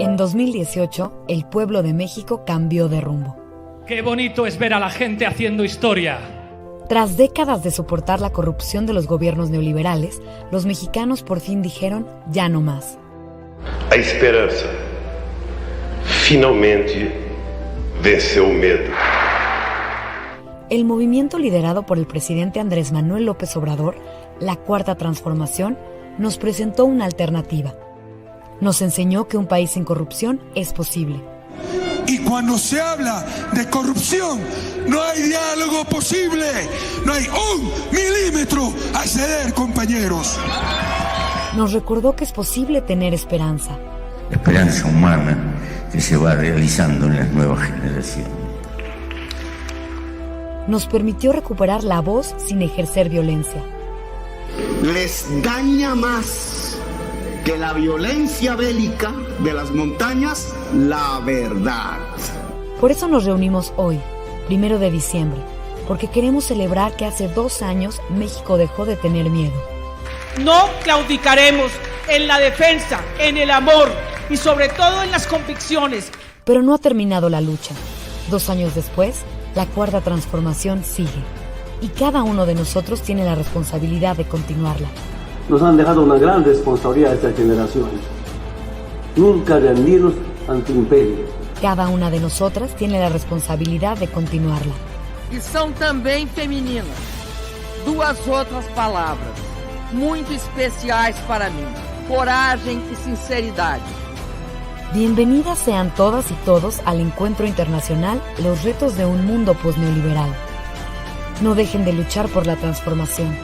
En 2018, el pueblo de México cambió de rumbo. Qué bonito es ver a la gente haciendo historia. Tras décadas de soportar la corrupción de los gobiernos neoliberales, los mexicanos por fin dijeron ya no más. A esperanza finalmente venceu o medo. El movimiento liderado por el presidente Andrés Manuel López Obrador, la Cuarta Transformación, nos presentó una alternativa. Nos enseñó que un país sin corrupción es posible. Y cuando se habla de corrupción, no hay diálogo posible. No hay un milímetro a ceder, compañeros. Nos recordó que es posible tener esperanza. La esperanza humana que se va realizando en las nuevas generaciones. Nos permitió recuperar la voz sin ejercer violencia. Les daña más que la violencia bélica de las montañas, la verdad. Por eso nos reunimos hoy, 1 de diciembre, porque queremos celebrar que hace 2 años México dejó de tener miedo. No claudicaremos en la defensa, en el amor y sobre todo en las convicciones. Pero no ha terminado la lucha. 2 años después, la Cuarta Transformación sigue. Y cada uno de nosotros tiene la responsabilidad de continuarla. Nos han dejado una gran responsabilidad a estas generaciones. Nunca rendirnos ante imperios. Cada una de nosotras tiene la responsabilidad de continuarla. E são também femininas. 2 outras palavras, muito especiais para mim. Coragem e sinceridade. Bienvenidas sean todas y todos al encuentro internacional Los retos de un mundo posneoliberal. No dejen de luchar por la transformación.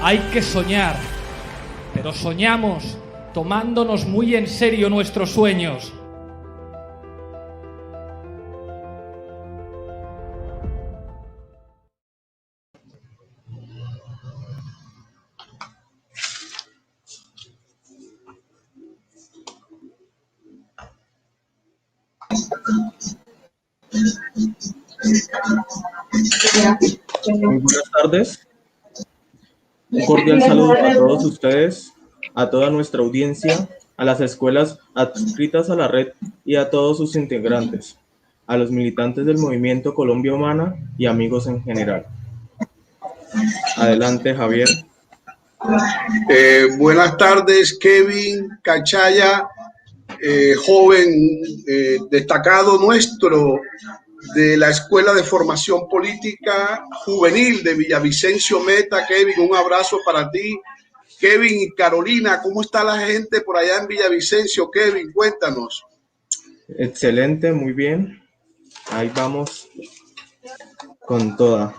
Hay que soñar, pero soñamos tomándonos muy en serio nuestros sueños. Muy buenas tardes. Un cordial saludo a todos ustedes, a toda nuestra audiencia, a las escuelas adscritas a la red y a todos sus integrantes, a los militantes del Movimiento Colombia Humana y amigos en general. Adelante, Javier. Buenas tardes, Kevin Cachaya, joven destacado nuestro de la Escuela de Formación Política Juvenil de Villavicencio Meta. Kevin, un abrazo para ti. Kevin y Carolina, ¿cómo está la gente por allá en Villavicencio? Kevin, cuéntanos. Excelente, muy bien. Ahí vamos con toda.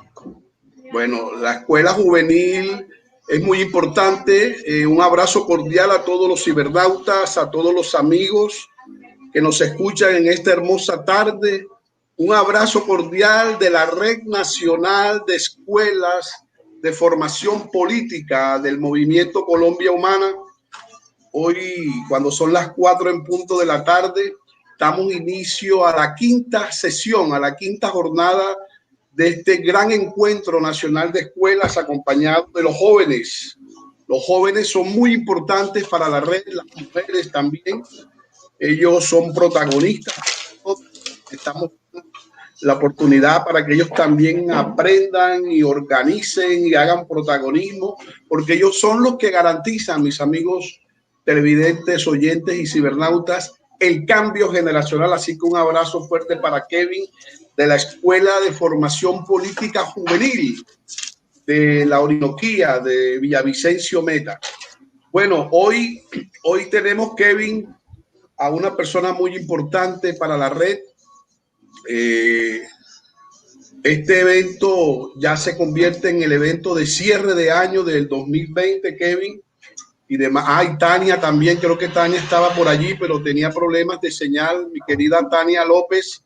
Bueno, la Escuela Juvenil es muy importante. Un abrazo cordial a todos los cibernautas, a todos los amigos que nos escuchan en esta hermosa tarde. Un abrazo cordial de la Red Nacional de Escuelas de Formación Política del Movimiento Colombia Humana. Hoy, cuando son las 4 en punto de la tarde, damos inicio a la 5ª sesión, a la 5ª jornada de este gran encuentro nacional de escuelas acompañado de los jóvenes. Los jóvenes son muy importantes para la red, las mujeres también. Ellos son protagonistas. Estamos la oportunidad para que ellos también aprendan y organicen y hagan protagonismo, porque ellos son los que garantizan, mis amigos televidentes, oyentes y cibernautas, el cambio generacional. Así que un abrazo fuerte para Kevin de la Escuela de Formación Política Juvenil de la Orinoquía de Villavicencio Meta. Bueno, hoy tenemos, Kevin, a una persona muy importante para la red. Este evento ya se convierte en el evento de cierre de año del 2020, Kevin, y demás. Y Tania también, creo que Tania estaba por allí, pero tenía problemas de señal. Mi querida Tania López,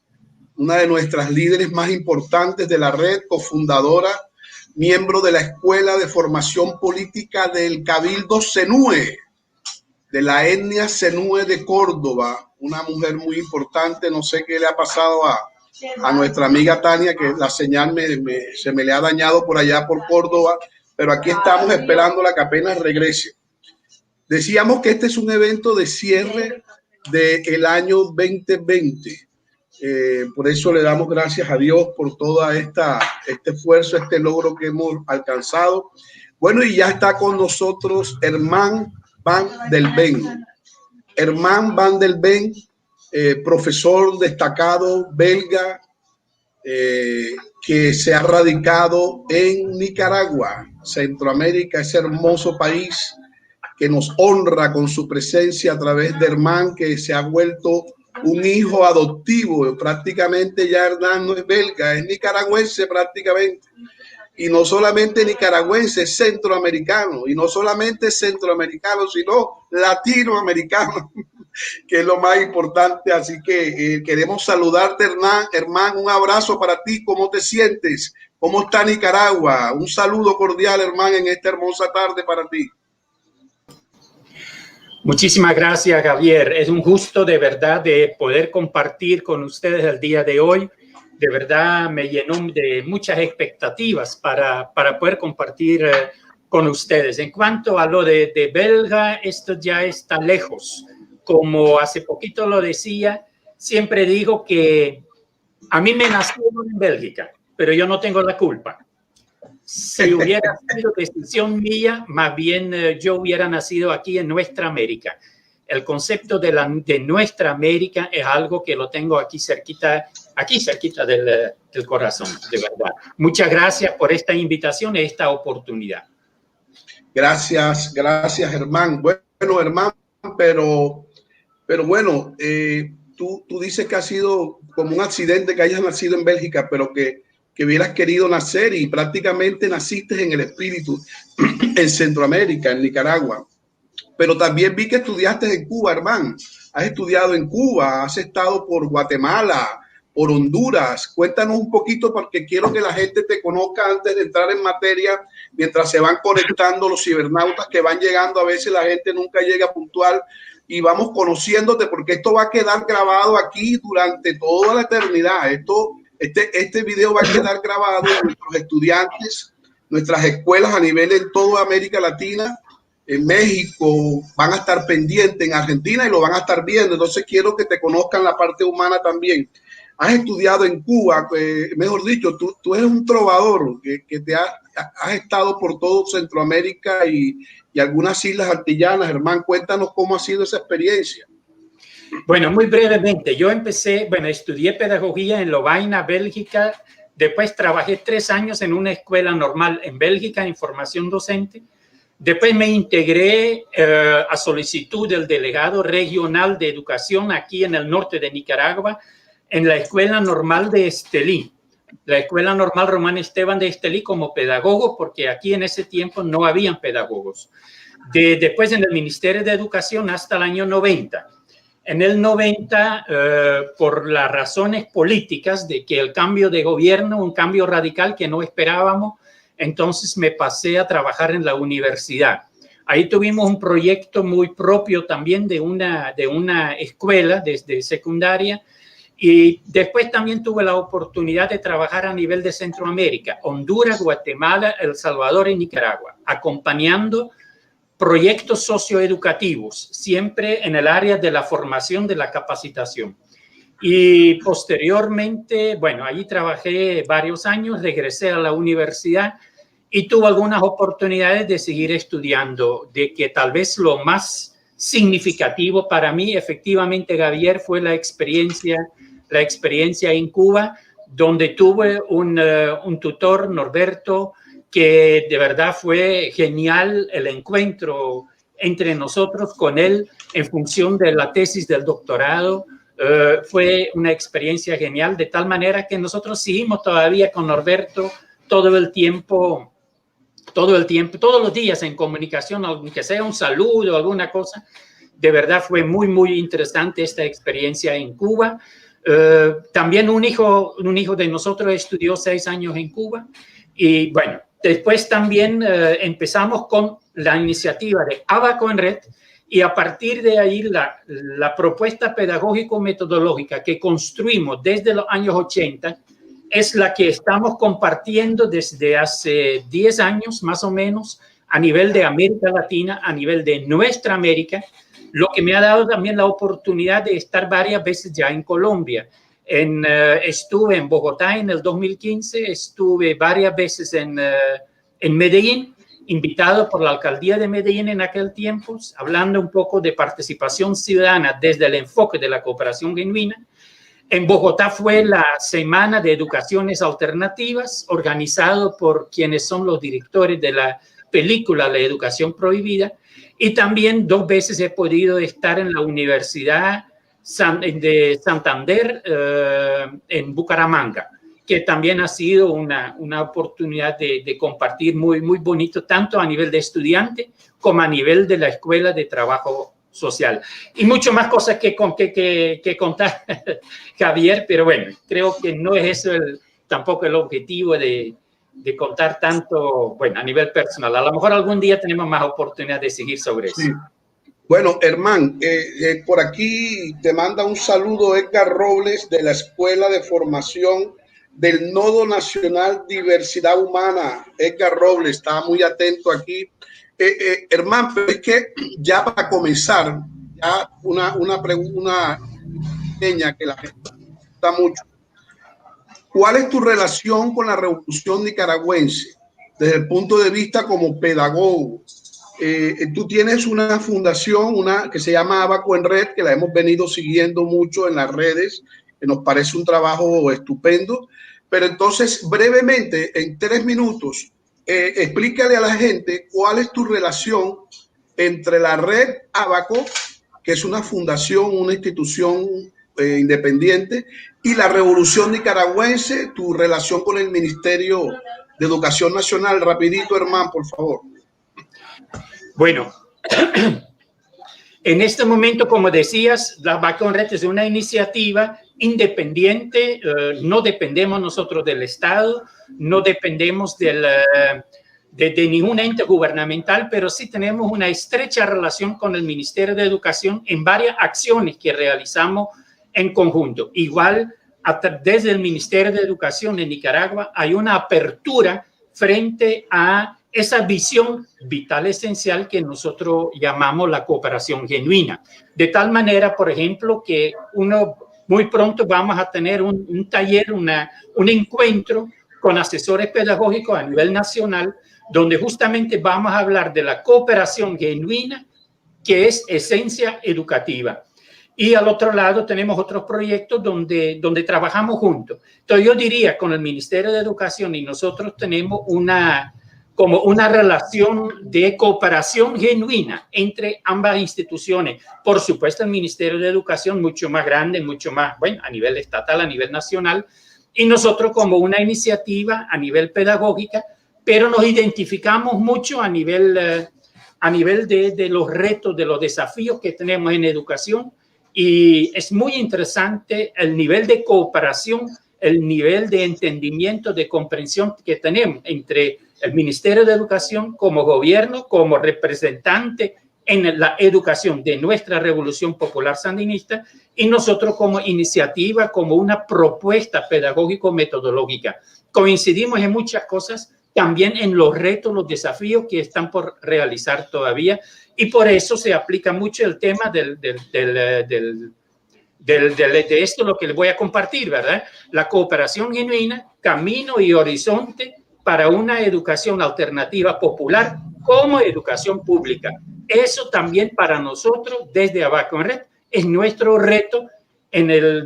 una de nuestras líderes más importantes de la red, cofundadora, miembro de la Escuela de Formación Política del Cabildo Zenúe, de la etnia Zenúe de Córdoba, una mujer muy importante. No sé qué le ha pasado a nuestra amiga Tania, que la señal se me le ha dañado por allá por Córdoba, pero aquí estamos esperándola que apenas regrese. Decíamos que este es un evento de cierre del año 2020. Por eso le damos gracias a Dios por todo este esfuerzo, este logro que hemos alcanzado. Bueno, y ya está con nosotros Herman Van der Ven. Herman Van der Ven, profesor destacado belga, que se ha radicado en Nicaragua, Centroamérica, ese hermoso país que nos honra con su presencia a través de Herman, que se ha vuelto un hijo adoptivo. Prácticamente ya Hernán no es belga, es nicaragüense prácticamente. Y no solamente nicaragüense, es centroamericano. Y no solamente centroamericano, sino latinoamericano, que es lo más importante. Así que queremos saludarte, Hernán. Herman, un abrazo para ti. ¿Cómo te sientes? ¿Cómo está Nicaragua? Un saludo cordial, Herman, en esta hermosa tarde para ti. Muchísimas gracias, Javier. Es un gusto de verdad de poder compartir con ustedes el día de hoy. De verdad me llenó de muchas expectativas para poder compartir con ustedes. En cuanto a lo de belga, esto ya está lejos. Como hace poquito lo decía, siempre digo que a mí me nacieron en Bélgica, pero yo no tengo la culpa. Si hubiera sido decisión mía, más bien yo hubiera nacido aquí en nuestra América. El concepto de nuestra América es algo que lo tengo aquí cerquita del corazón, de verdad. Muchas gracias por esta invitación y esta oportunidad. Gracias, Herman. Bueno, Herman, pero bueno, tú dices que ha sido como un accidente que hayas nacido en Bélgica, pero que hubieras querido nacer y prácticamente naciste en el espíritu en Centroamérica, en Nicaragua. Pero también vi que estudiaste en Cuba, Herman. Has estudiado en Cuba, has estado por Guatemala, por Honduras. Cuéntanos un poquito porque quiero que la gente te conozca antes de entrar en materia, mientras se van conectando los cibernautas que van llegando. A veces la gente nunca llega puntual y vamos conociéndote porque esto va a quedar grabado aquí durante toda la eternidad. Este video va a quedar grabado en nuestros estudiantes, nuestras escuelas a nivel en toda América Latina. En México van a estar pendientes, en Argentina, y lo van a estar viendo. Entonces quiero que te conozcan la parte humana también. Has estudiado en Cuba, mejor dicho, tú eres un trovador que has estado por todo Centroamérica y algunas islas antillanas. Herman, cuéntanos cómo ha sido esa experiencia. Bueno, muy brevemente, yo estudié pedagogía en Lovaina, Bélgica. Después trabajé 3 años en una escuela normal en Bélgica en formación docente. Después me integré a solicitud del delegado regional de educación aquí en el norte de Nicaragua, en la Escuela Normal de Estelí, la Escuela Normal Román Esteban de Estelí como pedagogo, porque aquí en ese tiempo no habían pedagogos. Después en el Ministerio de Educación hasta el año 90. En el 90, por las razones políticas de que el cambio de gobierno, un cambio radical que no esperábamos, entonces me pasé a trabajar en la universidad. Ahí tuvimos un proyecto muy propio también de una escuela desde secundaria y después también tuve la oportunidad de trabajar a nivel de Centroamérica, Honduras, Guatemala, El Salvador y Nicaragua, acompañando proyectos socioeducativos, siempre en el área de la formación, de la capacitación. Y posteriormente, bueno, allí trabajé varios años, regresé a la universidad y tuve algunas oportunidades de seguir estudiando, de que tal vez lo más significativo para mí, efectivamente, Javier, fue la experiencia en Cuba, donde tuve un tutor, Norberto, que de verdad fue genial el encuentro entre nosotros con él en función de la tesis del doctorado. Fue una experiencia genial, de tal manera que nosotros seguimos todavía con Norberto todos los días en comunicación, aunque sea un saludo o alguna cosa. De verdad fue muy, muy interesante esta experiencia en Cuba. También un hijo de nosotros estudió 6 años en Cuba. Y bueno, después también empezamos con la iniciativa de Abaco en Red. Y a partir de ahí, la propuesta pedagógico-metodológica que construimos desde los años 80 es la que estamos compartiendo desde hace 10 años, más o menos, a nivel de América Latina, a nivel de nuestra América, lo que me ha dado también la oportunidad de estar varias veces ya en Colombia. Estuve en Bogotá en el 2015, estuve varias veces en Medellín, invitado por la alcaldía de Medellín en aquel tiempo, hablando un poco de participación ciudadana desde el enfoque de la cooperación genuina. En Bogotá fue la Semana de Educaciones Alternativas, organizado por quienes son los directores de la película La Educación Prohibida, y también 2 veces he podido estar en la Universidad de Santander en Bucaramanga, que también ha sido una oportunidad de compartir muy bonito, tanto a nivel de estudiante como a nivel de la Escuela de Trabajo Social. Y mucho más cosas que contar, Javier, pero bueno, creo que no es eso tampoco el objetivo de contar tanto, bueno, a nivel personal. A lo mejor algún día tenemos más oportunidad de seguir sobre eso. Sí. Bueno, Herman, por aquí te manda un saludo Edgar Robles de la Escuela de Formación del Nodo Nacional Diversidad Humana. Edgar Robles está muy atento aquí. Herman, pero es que ya para comenzar, ya una pregunta pequeña que la gente está mucho. ¿Cuál es tu relación con la Revolución Nicaragüense desde el punto de vista como pedagogo? Tú tienes una fundación, que se llama Abaco en Red, que la hemos venido siguiendo mucho en las redes, que nos parece un trabajo estupendo. Pero entonces, brevemente, en 3 minutos, explícale a la gente cuál es tu relación entre la red Abaco, que es una fundación, una institución independiente, y la Revolución Nicaragüense, tu relación con el Ministerio de Educación Nacional. Rapidito, Herman, por favor. Bueno, en este momento, como decías, la Abaco en Red es una iniciativa independiente, no dependemos nosotros del Estado, no dependemos de ningún ente gubernamental, pero sí tenemos una estrecha relación con el Ministerio de Educación en varias acciones que realizamos en conjunto. Igual, desde el Ministerio de Educación en Nicaragua hay una apertura frente a esa visión vital esencial que nosotros llamamos la cooperación genuina. De tal manera, por ejemplo, que muy pronto vamos a tener un taller, un encuentro con asesores pedagógicos a nivel nacional, donde justamente vamos a hablar de la cooperación genuina, que es esencia educativa. Y al otro lado tenemos otros proyectos donde trabajamos juntos. Entonces yo diría, con el Ministerio de Educación y nosotros tenemos como una relación de cooperación genuina entre ambas instituciones. Por supuesto, el Ministerio de Educación mucho más grande, mucho más, bueno, a nivel estatal, a nivel nacional, y nosotros como una iniciativa a nivel pedagógica, pero nos identificamos mucho a nivel de los retos, de los desafíos que tenemos en educación, y es muy interesante el nivel de cooperación, el nivel de entendimiento, de comprensión que tenemos entre el Ministerio de Educación como gobierno, como representante en la educación de nuestra Revolución Popular Sandinista, y nosotros como iniciativa, como una propuesta pedagógico-metodológica. Coincidimos en muchas cosas, también en los retos, los desafíos que están por realizar todavía, y por eso se aplica mucho el tema de esto, lo que les voy a compartir, ¿verdad? La cooperación genuina, camino y horizonte para una educación alternativa popular como educación pública. Eso también para nosotros, desde Abaco en Red, es nuestro reto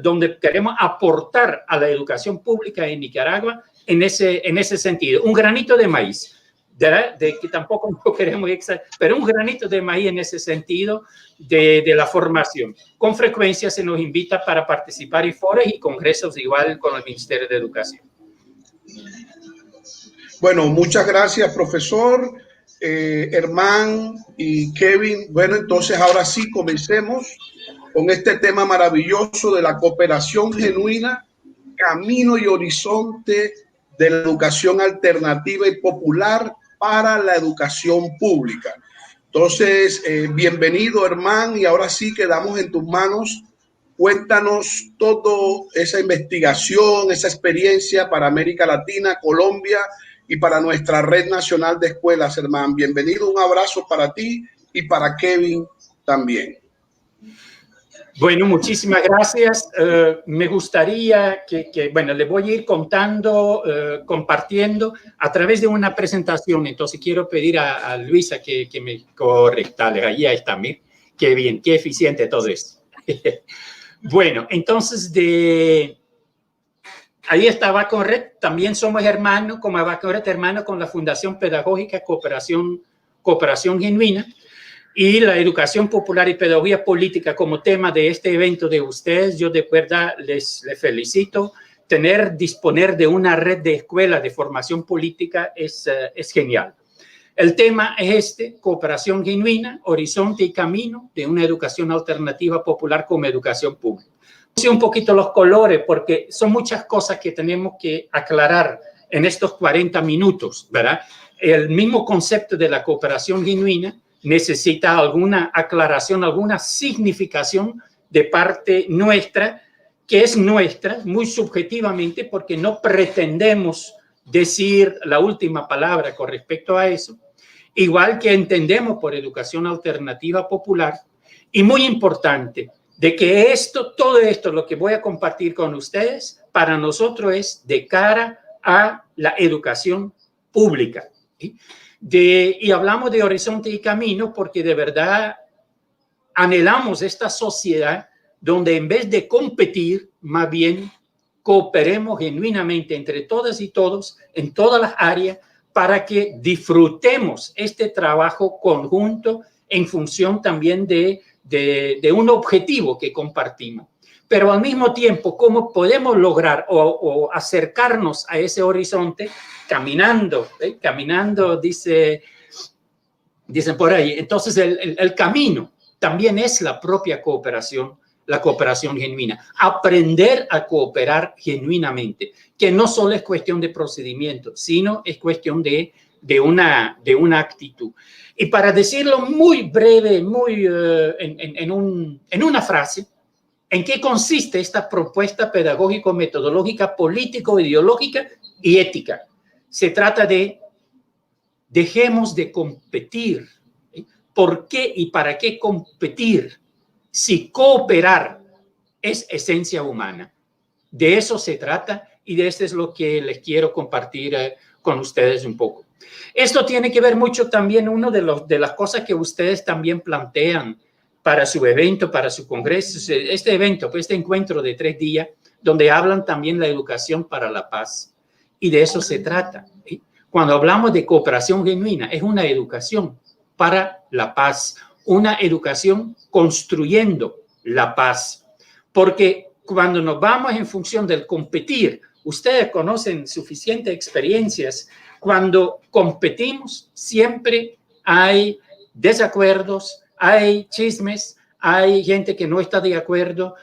donde queremos aportar a la educación pública en Nicaragua en ese sentido. Un granito de maíz, de que tampoco no queremos exagerar, pero un granito de maíz en ese sentido de la formación. Con frecuencia se nos invita para participar en foros y congresos igual con el Ministerio de Educación. Bueno, muchas gracias, profesor, Herman y Kevin. Bueno, entonces ahora sí comencemos con este tema maravilloso de la cooperación genuina, camino y horizonte de la educación alternativa y popular para la educación pública. Entonces, bienvenido, Herman, y ahora sí quedamos en tus manos. Cuéntanos toda esa investigación, esa experiencia para América Latina, Colombia y para nuestra red nacional de escuelas, hermano. Bienvenido, un abrazo para ti y para Kevin también. Bueno, muchísimas gracias. Me gustaría bueno, le voy a ir contando, compartiendo a través de una presentación. Entonces quiero pedir a Luisa que me correcta. Ahí está, mire. Qué bien, qué eficiente todo esto. Bueno, entonces ahí está Baconred. También somos hermanos, como Baconred, hermano con la Fundación Pedagógica Cooperación Genuina. Y la educación popular y pedagogía política como tema de este evento de ustedes. Yo de verdad les felicito. Disponer de una red de escuelas de formación política es genial. El tema es cooperación genuina, horizonte y camino de una educación alternativa popular como educación pública. Puse un poquito los colores porque son muchas cosas que tenemos que aclarar en estos 40 minutos, ¿verdad? El mismo concepto de la cooperación genuina necesita alguna aclaración, alguna significación de parte nuestra, que es nuestra, muy subjetivamente, porque no pretendemos decir la última palabra con respecto a eso, igual que entendemos por educación alternativa popular, y muy importante, de que todo esto, lo que voy a compartir con ustedes, para nosotros es de cara a la educación pública, ¿sí? Y hablamos de horizonte y camino porque de verdad anhelamos esta sociedad donde en vez de competir, más bien cooperemos genuinamente entre todas y todos en todas las áreas para que disfrutemos este trabajo conjunto en función también de un objetivo que compartimos. Pero al mismo tiempo, ¿cómo podemos lograr o acercarnos a ese horizonte? Caminando, dicen por ahí. Entonces, el camino también es la propia cooperación, la cooperación genuina. Aprender a cooperar genuinamente, que no solo es cuestión de procedimiento, sino es cuestión de una actitud. Y para decirlo muy breve, en una frase, ¿en qué consiste esta propuesta pedagógico-metodológica, político-ideológica y ética? Se trata de dejemos de competir. ¿Por qué y para qué competir si cooperar es esencia humana? De eso se trata y de esto es lo que les quiero compartir con ustedes un poco. Esto tiene que ver mucho también de las cosas que ustedes también plantean para su evento, para su congreso, este evento, este encuentro de 3 días, donde hablan también la educación para la paz. Y de eso se trata. ¿Sí? Cuando hablamos de cooperación genuina, es una educación para la paz, una educación construyendo la paz. Porque cuando nos vamos en función del competir, ustedes conocen suficientes experiencias, cuando competimos siempre hay desacuerdos, hay chismes, hay gente que no está de acuerdo,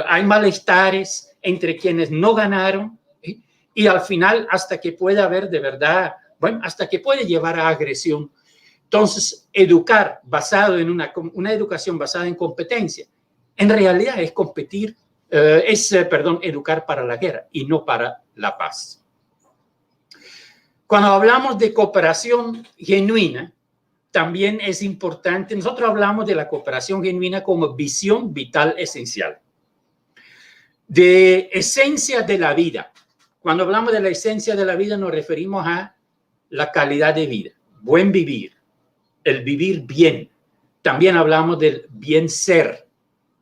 hay malestares entre quienes no ganaron, ¿sí? Y al final hasta que puede haber de verdad, hasta que puede llevar a agresión. Entonces, educar basado en una educación basada en competencia, en realidad es educar para la guerra y no para la paz. Cuando hablamos de cooperación genuina, también es importante, nosotros hablamos de la cooperación genuina como visión vital esencial. De esencia de la vida. Cuando hablamos de la esencia de la vida nos referimos a la calidad de vida, buen vivir, el vivir bien. También hablamos del bien ser,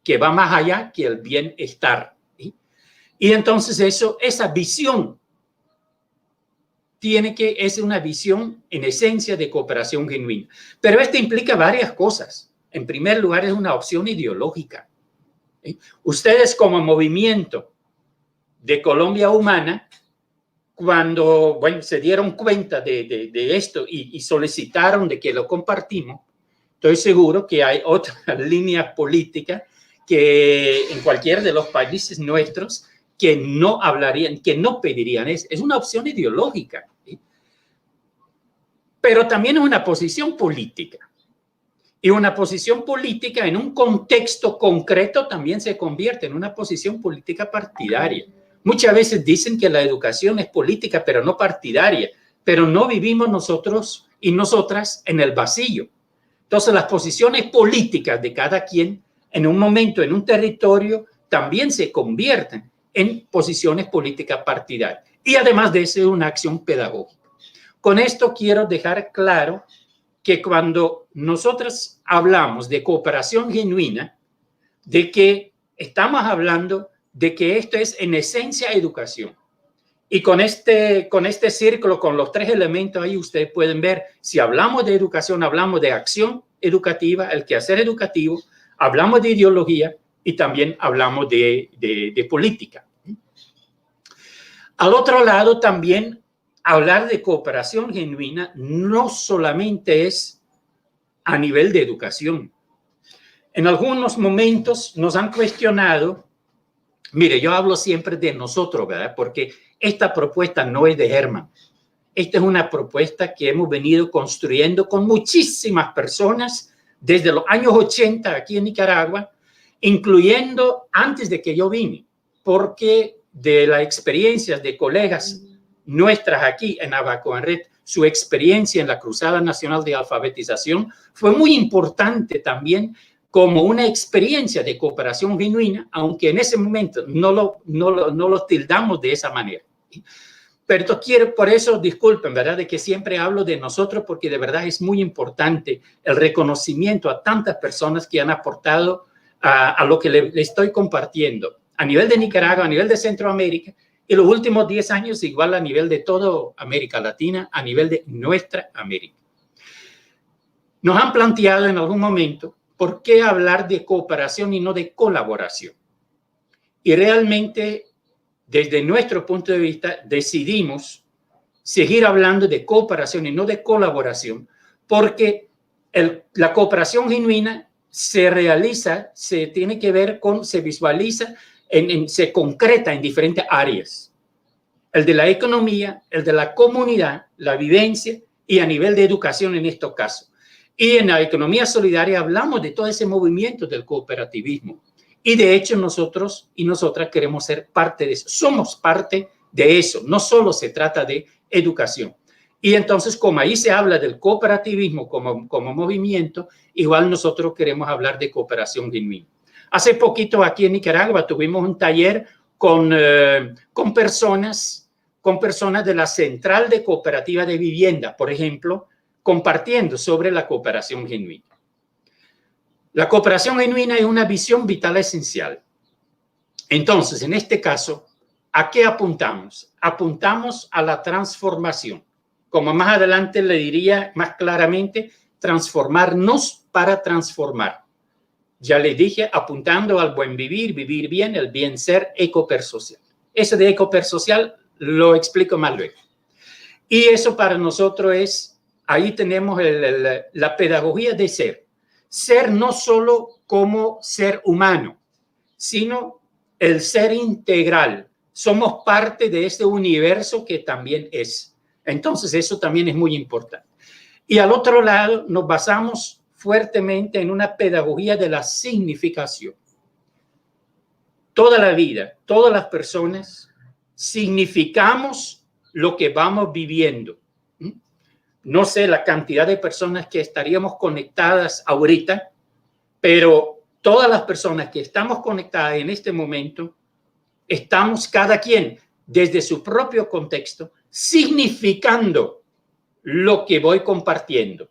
que va más allá que el bienestar. ¿Sí? Y entonces esa visión es una visión en esencia de cooperación genuina. Pero esto implica varias cosas. En primer lugar, es una opción ideológica. ¿Sí? Ustedes como movimiento de Colombia Humana, cuando se dieron cuenta de esto y solicitaron de que lo compartimos, estoy seguro que hay otras líneas políticas que en cualquiera de los países nuestros que no hablarían, que no pedirían. Es una opción ideológica, ¿sí? Pero también es una posición política. Y una posición política en un contexto concreto también se convierte en una posición política partidaria. Muchas veces dicen que la educación es política, pero no partidaria. pero no vivimos nosotros y nosotras en el vacío. Entonces, las posiciones políticas de cada quien en un momento, en un territorio, también se convierten en posiciones políticas partidarias. Y además de eso, una acción pedagógica. Con esto quiero dejar claro que cuando nosotros hablamos de cooperación genuina, de que estamos hablando de que esto es en esencia educación. Y con este círculo, con los tres elementos ahí, ustedes pueden ver, si hablamos de educación, hablamos de acción educativa, el quehacer educativo, hablamos de ideología y también hablamos de política. Al otro lado, también hablar de cooperación genuina no solamente es a nivel de educación. En algunos momentos nos han cuestionado, mire, yo hablo siempre de nosotros, ¿verdad? Porque esta propuesta no es de Herman. Esta es una propuesta que hemos venido construyendo con muchísimas personas desde los años 80 aquí en Nicaragua, incluyendo antes de que yo vine, porque de las experiencias de colegas nuestras aquí en Abaco en Red, su experiencia en la Cruzada Nacional de Alfabetización fue muy importante también como una experiencia de cooperación genuina, aunque en ese momento no lo tildamos de esa manera. Pero quiero, por eso, disculpen, ¿verdad? De que siempre hablo de nosotros, porque de verdad es muy importante el reconocimiento a tantas personas que han aportado a lo que le estoy compartiendo a nivel de Nicaragua, a nivel de Centroamérica, y los últimos 10 años igual a nivel de toda América Latina, a nivel de nuestra América. Nos han planteado en algún momento por qué hablar de cooperación y no de colaboración. Y realmente, desde nuestro punto de vista, decidimos seguir hablando de cooperación y no de colaboración, porque la cooperación genuina se realiza, se tiene que ver con, se visualiza, se concreta en diferentes áreas. El de la economía, el de la comunidad, la vivencia y a nivel de educación en estos casos. Y en la economía solidaria hablamos de todo ese movimiento del cooperativismo. Y de hecho nosotros y nosotras queremos ser parte de eso. Somos parte de eso. No solo se trata de educación. Y entonces, como ahí se habla del cooperativismo como movimiento, igual nosotros queremos hablar de cooperación genuina. Hace poquito aquí en Nicaragua tuvimos un taller con personas de la Central de Cooperativa de Vivienda, por ejemplo, compartiendo sobre la cooperación genuina. La cooperación genuina es una visión vital esencial. Entonces, en este caso, ¿a qué apuntamos? Apuntamos a la transformación. Como más adelante le diría más claramente, transformarnos para transformar. Ya le dije, apuntando al buen vivir, vivir bien, el bien ser, ecopersocial. Eso de ecopersocial lo explico más luego. Y eso para nosotros es, ahí tenemos la pedagogía de ser. Ser no solo como ser humano, sino el ser integral. Somos parte de este universo que también es. Entonces, eso también es muy importante. Y al otro lado, nos basamos fuertemente en una pedagogía de la significación. Toda la vida, todas las personas significamos lo que vamos viviendo. No sé la cantidad de personas que estaríamos conectadas ahorita, pero todas las personas que estamos conectadas en este momento, estamos cada quien desde su propio contexto significando lo que voy compartiendo.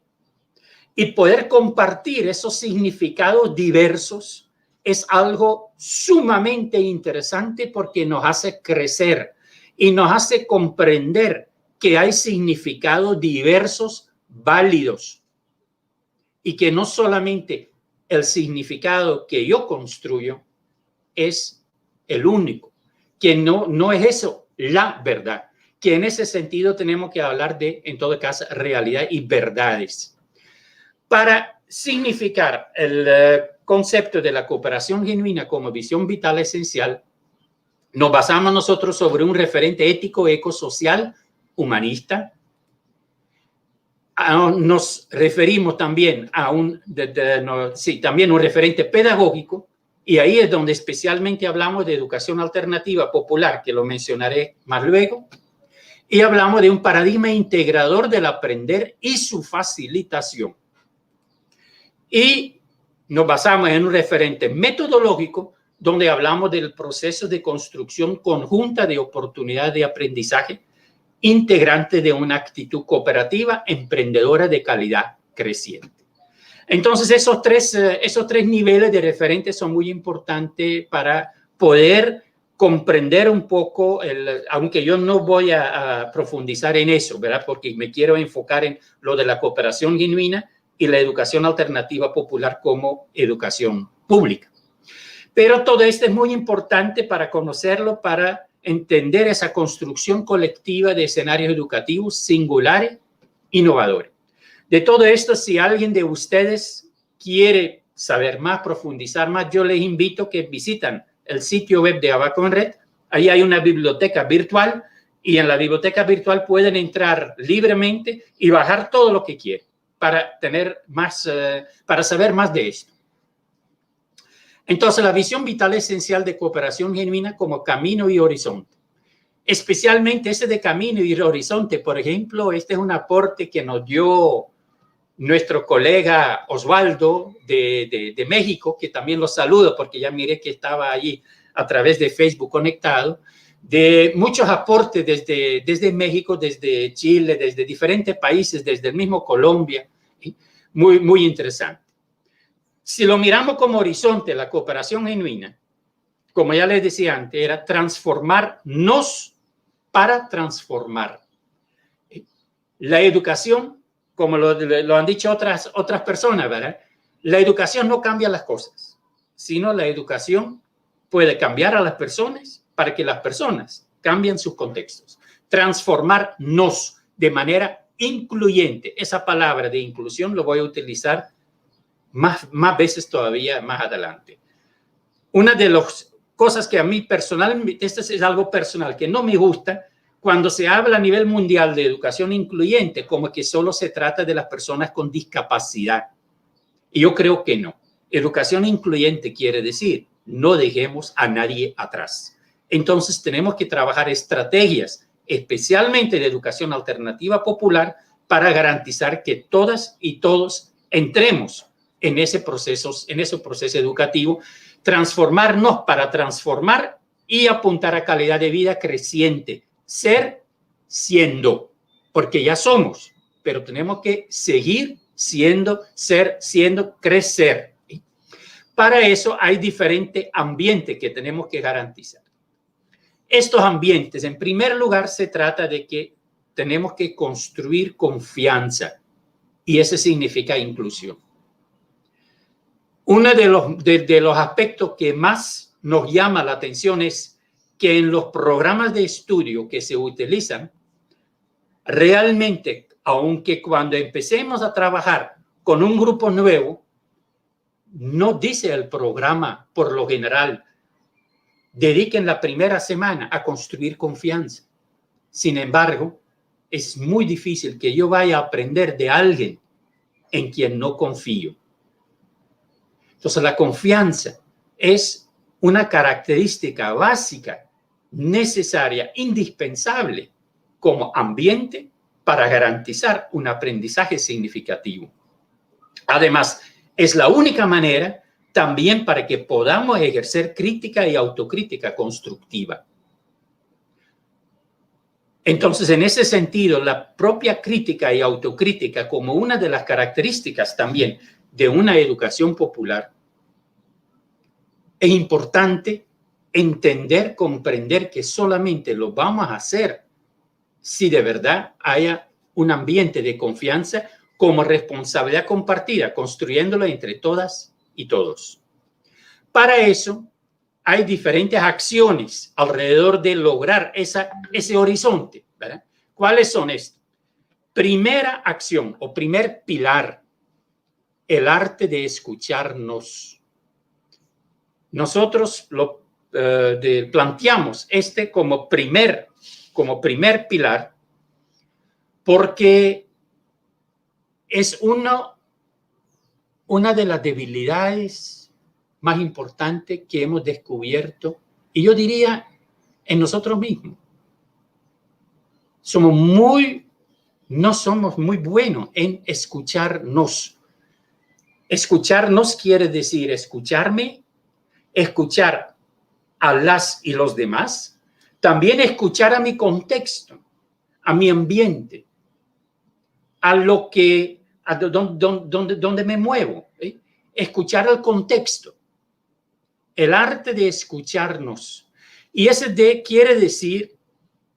Y poder compartir esos significados diversos es algo sumamente interesante porque nos hace crecer y nos hace comprender que hay significados diversos, válidos. Y que no solamente el significado que yo construyo es el único, que no es eso la verdad, que en ese sentido tenemos que hablar de, en todo caso, realidad y verdades. Para significar el concepto de la cooperación genuina como visión vital esencial, nos basamos nosotros sobre un referente ético, ecosocial, humanista. Nos referimos también a también un referente pedagógico, y ahí es donde especialmente hablamos de educación alternativa popular, que lo mencionaré más luego. y hablamos de un paradigma integrador del aprender y su facilitación. Y nos basamos en un referente metodológico donde hablamos del proceso de construcción conjunta de oportunidades de aprendizaje integrante de una actitud cooperativa emprendedora de calidad creciente. Entonces, esos tres niveles de referentes son muy importantes para poder comprender un poco, aunque yo no voy a profundizar en eso, ¿verdad? Porque me quiero enfocar en lo de la cooperación genuina y la educación alternativa popular como educación pública. Pero todo esto es muy importante para conocerlo, para entender esa construcción colectiva de escenarios educativos singulares, innovadores. De todo esto, si alguien de ustedes quiere saber más, profundizar más, yo les invito a que visiten el sitio web de Abaco en Red. Ahí hay una biblioteca virtual y en la biblioteca virtual pueden entrar libremente y bajar todo lo que quieran para tener más, para saber más de esto. Entonces, la visión vital esencial de cooperación genuina como camino y horizonte. Especialmente ese de camino y horizonte, por ejemplo, este es un aporte que nos dio nuestro colega Osvaldo de México, que también lo saludo porque ya miré que estaba allí a través de Facebook conectado, de muchos aportes desde México, desde Chile, desde diferentes países, desde el mismo Colombia, muy, muy interesante. Si lo miramos como horizonte, la cooperación genuina, como ya les decía antes, era transformarnos para transformar. La educación, como lo han dicho otras personas, ¿verdad? La educación no cambia las cosas, sino la educación puede cambiar a las personas para que las personas cambien sus contextos. Transformarnos de manera incluyente. Esa palabra de inclusión lo voy a utilizar más veces todavía más adelante. Una de las cosas que a mí personalmente, esto es algo personal, que no me gusta cuando se habla a nivel mundial de educación incluyente, como que solo se trata de las personas con discapacidad. Y yo creo que no. Educación incluyente quiere decir no dejemos a nadie atrás. Entonces tenemos que trabajar estrategias, especialmente de educación alternativa popular, para garantizar que todas y todos entremos en ese proceso educativo, transformarnos para transformar y apuntar a calidad de vida creciente, ser siendo, porque ya somos, pero tenemos que seguir siendo, ser siendo, crecer. Para eso hay diferentes ambientes que tenemos que garantizar. Estos ambientes, en primer lugar, se trata de que tenemos que construir confianza y eso significa inclusión. Uno de los aspectos que más nos llama la atención es que en los programas de estudio que se utilizan, realmente, aunque cuando empecemos a trabajar con un grupo nuevo, no dice el programa, por lo general, dediquen la primera semana a construir confianza. Sin embargo, es muy difícil que yo vaya a aprender de alguien en quien no confío. Entonces, la confianza es una característica básica, necesaria, indispensable como ambiente para garantizar un aprendizaje significativo. Además, es la única manera también para que podamos ejercer crítica y autocrítica constructiva. Entonces, en ese sentido, la propia crítica y autocrítica como una de las características también de una educación popular, es importante entender, comprender que solamente lo vamos a hacer si de verdad haya un ambiente de confianza como responsabilidad compartida, construyéndolo entre todas y todos. Para eso, hay diferentes acciones alrededor de lograr ese horizonte, ¿verdad? ¿Cuáles son estos? Primera acción o primer pilar, el arte de escucharnos. Nosotros planteamos como primer pilar porque es una de las debilidades más importantes que hemos descubierto, y yo diría en nosotros mismos. no somos muy buenos en escucharnos. Escucharnos quiere decir escucharme, escuchar a las y los demás, también escuchar a mi contexto, a mi ambiente, a lo que, donde me muevo, ¿eh? Escuchar el contexto, el arte de escucharnos. Y ese de quiere decir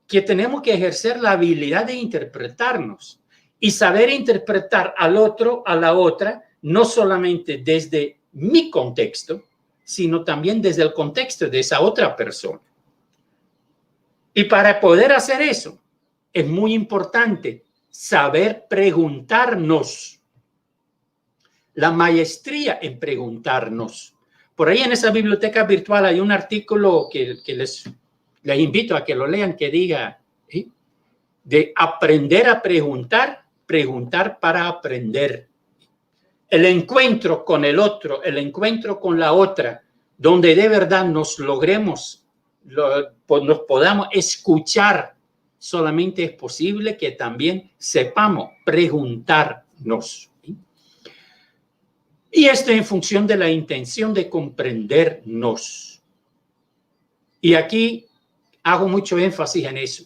que tenemos que ejercer la habilidad de interpretarnos y saber interpretar al otro, a la otra, no solamente desde mi contexto, sino también desde el contexto de esa otra persona. Y para poder hacer eso, es muy importante saber preguntarnos. La maestría en preguntarnos. Por ahí en esa biblioteca virtual hay un artículo que les invito a que lo lean, que diga, ¿eh?, de aprender a preguntar, preguntar para aprender. El encuentro con el otro, el encuentro con la otra, donde de verdad nos logremos, nos podamos escuchar, solamente es posible que también sepamos preguntarnos. Y esto en función de la intención de comprendernos. Y aquí hago mucho énfasis en eso.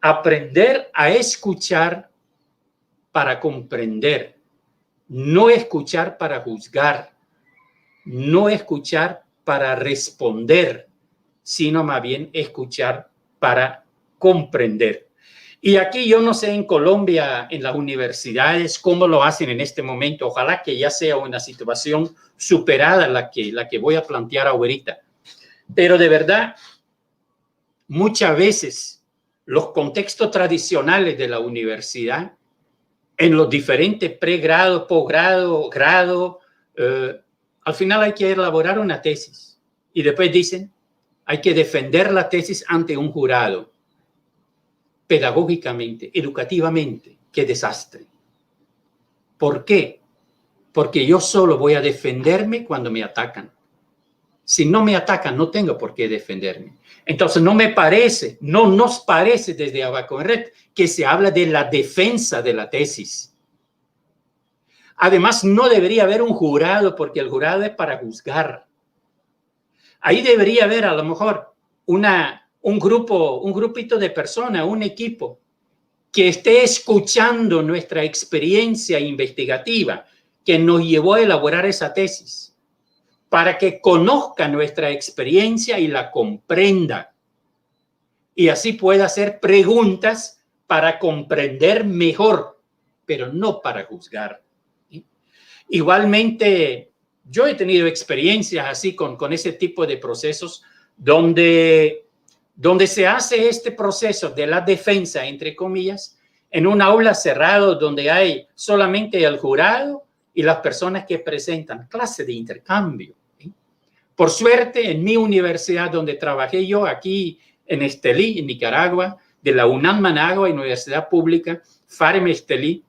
Aprender a escuchar para comprender. No escuchar para juzgar. No escuchar para responder, sino más bien escuchar para comprender. Y aquí yo no sé en Colombia, en las universidades, cómo lo hacen en este momento. Ojalá que ya sea una situación superada la que voy a plantear ahorita. Pero de verdad, muchas veces los contextos tradicionales de la universidad, en los diferentes pregrado, posgrado, grado, al final hay que elaborar una tesis. Y después dicen, hay que defender la tesis ante un jurado. Pedagógicamente, educativamente, qué desastre. ¿Por qué? Porque yo solo voy a defenderme cuando me atacan. Si no me atacan, no tengo por qué defenderme. Entonces, no nos parece desde Abaco en Red que se habla de la defensa de la tesis. Además, no debería haber un jurado, porque el jurado es para juzgar. Ahí debería haber a lo mejor un grupito de personas, un equipo que esté escuchando nuestra experiencia investigativa que nos llevó a elaborar esa tesis, para que conozca nuestra experiencia y la comprenda. Y así pueda hacer preguntas para comprender mejor, pero no para juzgar. ¿Sí? Igualmente, yo he tenido experiencias así con ese tipo de procesos donde se hace este proceso de la defensa, entre comillas, en un aula cerrado donde hay solamente el jurado y las personas que presentan, clase de intercambio. ¿Sí? Por suerte, en mi universidad donde trabajé yo, aquí en Estelí, en Nicaragua, de la UNAM Managua, Universidad Pública, FAREM Estelí,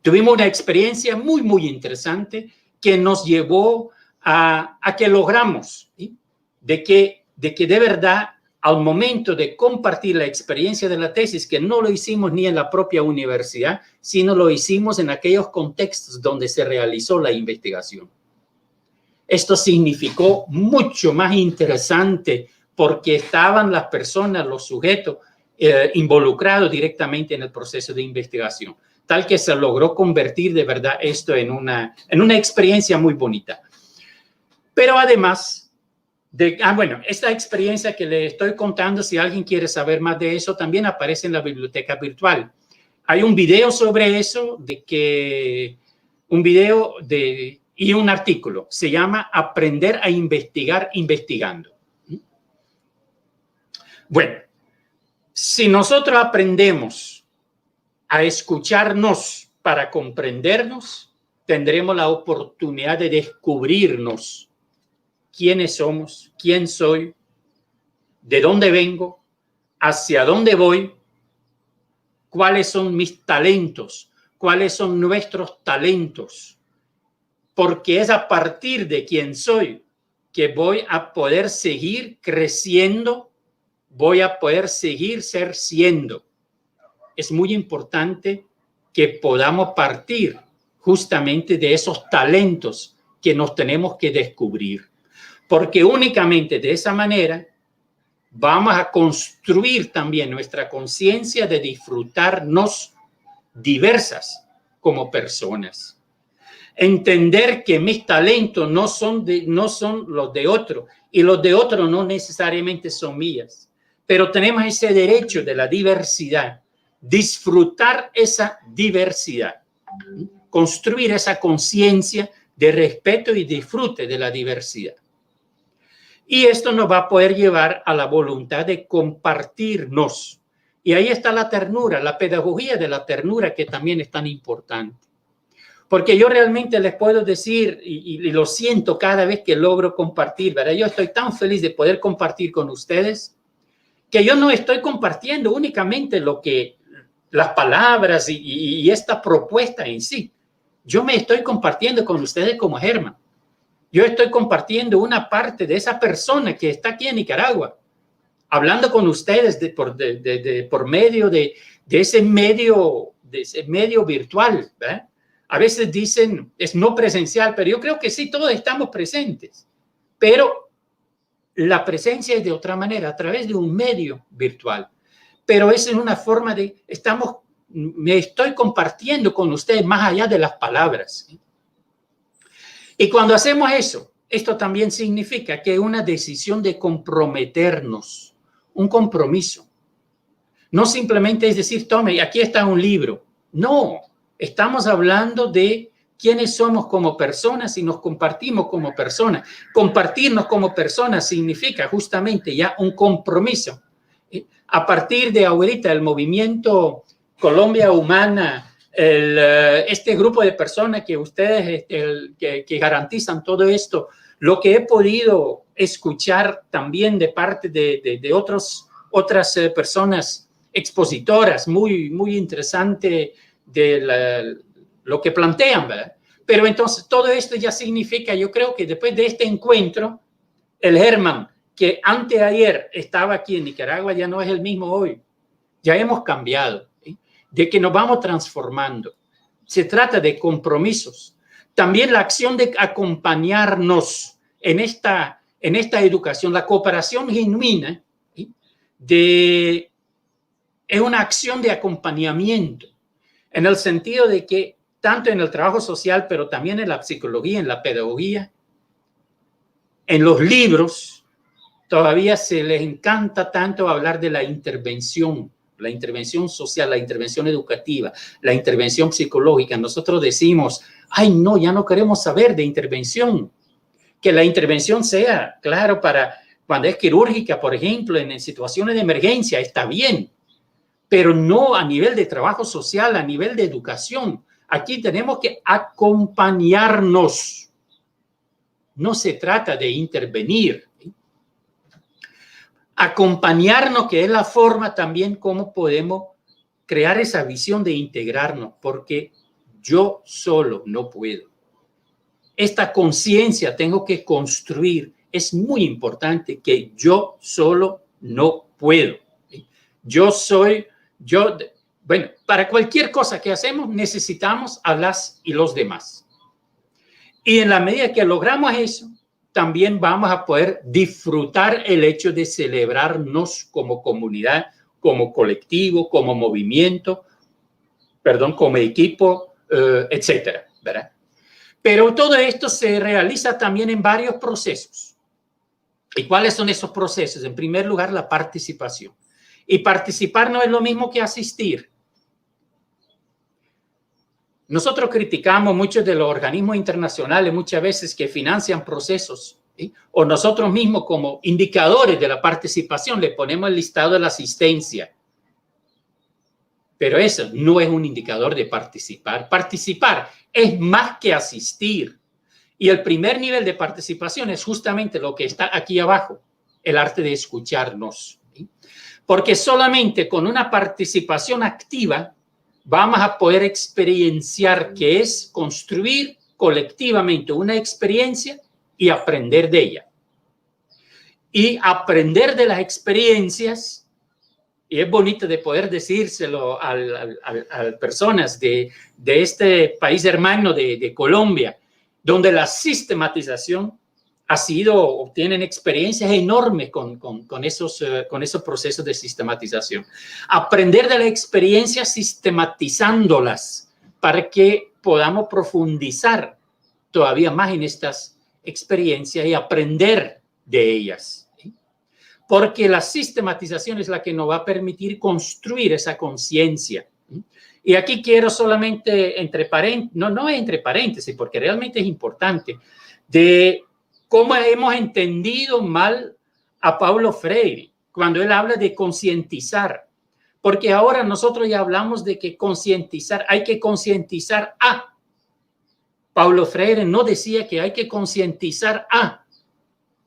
tuvimos una experiencia muy, muy interesante que nos llevó a que logramos, ¿sí?, de que de verdad, al momento de compartir la experiencia de la tesis, que no lo hicimos ni en la propia universidad, sino lo hicimos en aquellos contextos donde se realizó la investigación. Esto significó mucho más interesante porque estaban las personas, los sujetos involucrados directamente en el proceso de investigación, tal que se logró convertir de verdad esto en una experiencia muy bonita. Pero además bueno, esta experiencia que le estoy contando, si alguien quiere saber más de eso, también aparece en la biblioteca virtual. Hay un video sobre eso, y un artículo. Se llama Aprender a investigar investigando. Bueno, si nosotros aprendemos a escucharnos para comprendernos, tendremos la oportunidad de descubrirnos. ¿Quiénes somos? ¿Quién soy? ¿De dónde vengo? ¿Hacia dónde voy? ¿Cuáles son mis talentos? ¿Cuáles son nuestros talentos? Porque es a partir de quién soy que voy a poder seguir creciendo voy a poder seguir siendo. Es muy importante que podamos partir justamente de esos talentos que nos tenemos que descubrir, porque únicamente de esa manera vamos a construir también nuestra conciencia de disfrutarnos diversas como personas. Entender que mis talentos no son los de otro y los de otro no necesariamente son mías, pero tenemos ese derecho de la diversidad, disfrutar esa diversidad, construir esa conciencia de respeto y disfrute de la diversidad. Y esto nos va a poder llevar a la voluntad de compartirnos. Y ahí está la ternura, la pedagogía de la ternura, que también es tan importante. Porque yo realmente les puedo decir, y lo siento cada vez que logro compartir, ¿verdad? Yo estoy tan feliz de poder compartir con ustedes, que yo no estoy compartiendo únicamente las palabras y esta propuesta en sí. Yo me estoy compartiendo con ustedes como Germán. Yo estoy compartiendo una parte de esa persona que está aquí en Nicaragua, hablando con ustedes por medio de ese medio virtual, ¿verdad? A veces dicen es no presencial, pero yo creo que sí, todos estamos presentes. Pero la presencia es de otra manera, a través de un medio virtual. Pero es en una forma me estoy compartiendo con ustedes más allá de las palabras. Y cuando hacemos eso, esto también significa que es una decisión de comprometernos, un compromiso. No simplemente es decir, tome, aquí está un libro. No, estamos hablando de quiénes somos como personas y nos compartimos como personas. Compartirnos como personas significa justamente ya un compromiso. A partir de ahorita, el movimiento Colombia Humana, este grupo de personas que ustedes que garantizan todo esto, lo que he podido escuchar también de parte de otras personas expositoras, muy, muy interesante de lo que plantean, ¿verdad? Pero entonces todo esto ya significa, yo creo que después de este encuentro, el Germán que anteayer estaba aquí en Nicaragua ya no es el mismo hoy. Ya hemos cambiado, de que nos vamos transformando. Se trata de compromisos. También la acción de acompañarnos en esta educación, la cooperación genuina, es una acción de acompañamiento, en el sentido de que tanto en el trabajo social, pero también en la psicología, en la pedagogía, en los libros, todavía se les encanta tanto hablar de la intervención social, la intervención educativa, la intervención psicológica. Nosotros decimos, ay, no, ya no queremos saber de intervención. Que la intervención sea, claro, para cuando es quirúrgica, por ejemplo, en situaciones de emergencia, está bien, pero no a nivel de trabajo social, a nivel de educación. Aquí tenemos que acompañarnos. No se trata de intervenir. Acompañarnos, que es la forma también como podemos crear esa visión de integrarnos, porque yo solo no puedo. Esta conciencia tengo que construir. Es muy importante que yo solo no puedo. Bueno, para cualquier cosa que hacemos necesitamos a las y los demás. Y en la medida que logramos eso, también vamos a poder disfrutar el hecho de celebrarnos como comunidad, como colectivo, como movimiento, como equipo, etcétera, ¿verdad? Pero todo esto se realiza también en varios procesos. ¿Y cuáles son esos procesos? En primer lugar, la participación. Y participar no es lo mismo que asistir. Nosotros criticamos muchos de los organismos internacionales muchas veces que financian procesos, ¿sí? O nosotros mismos como indicadores de la participación le ponemos el listado de la asistencia. Pero eso no es un indicador de participar. Participar es más que asistir. Y el primer nivel de participación es justamente lo que está aquí abajo, el arte de escucharnos, ¿sí? Porque solamente con una participación activa vamos a poder experienciar qué es construir colectivamente una experiencia y aprender de ella. y aprender de las experiencias. Y es bonito de poder decírselo a personas de este país hermano de Colombia, donde la sistematización ha sido, tienen experiencias enormes con esos procesos de sistematización. Aprender de las experiencias sistematizándolas para que podamos profundizar todavía más en estas experiencias y aprender de ellas. Porque la sistematización es la que nos va a permitir construir esa conciencia. Y aquí quiero solamente entre paréntesis, no entre paréntesis, porque realmente es importante, de cómo hemos entendido mal a Paulo Freire cuando él habla de concientizar. Porque ahora nosotros ya hablamos de que concientizar, hay que concientizar a. Paulo Freire no decía que hay que concientizar a.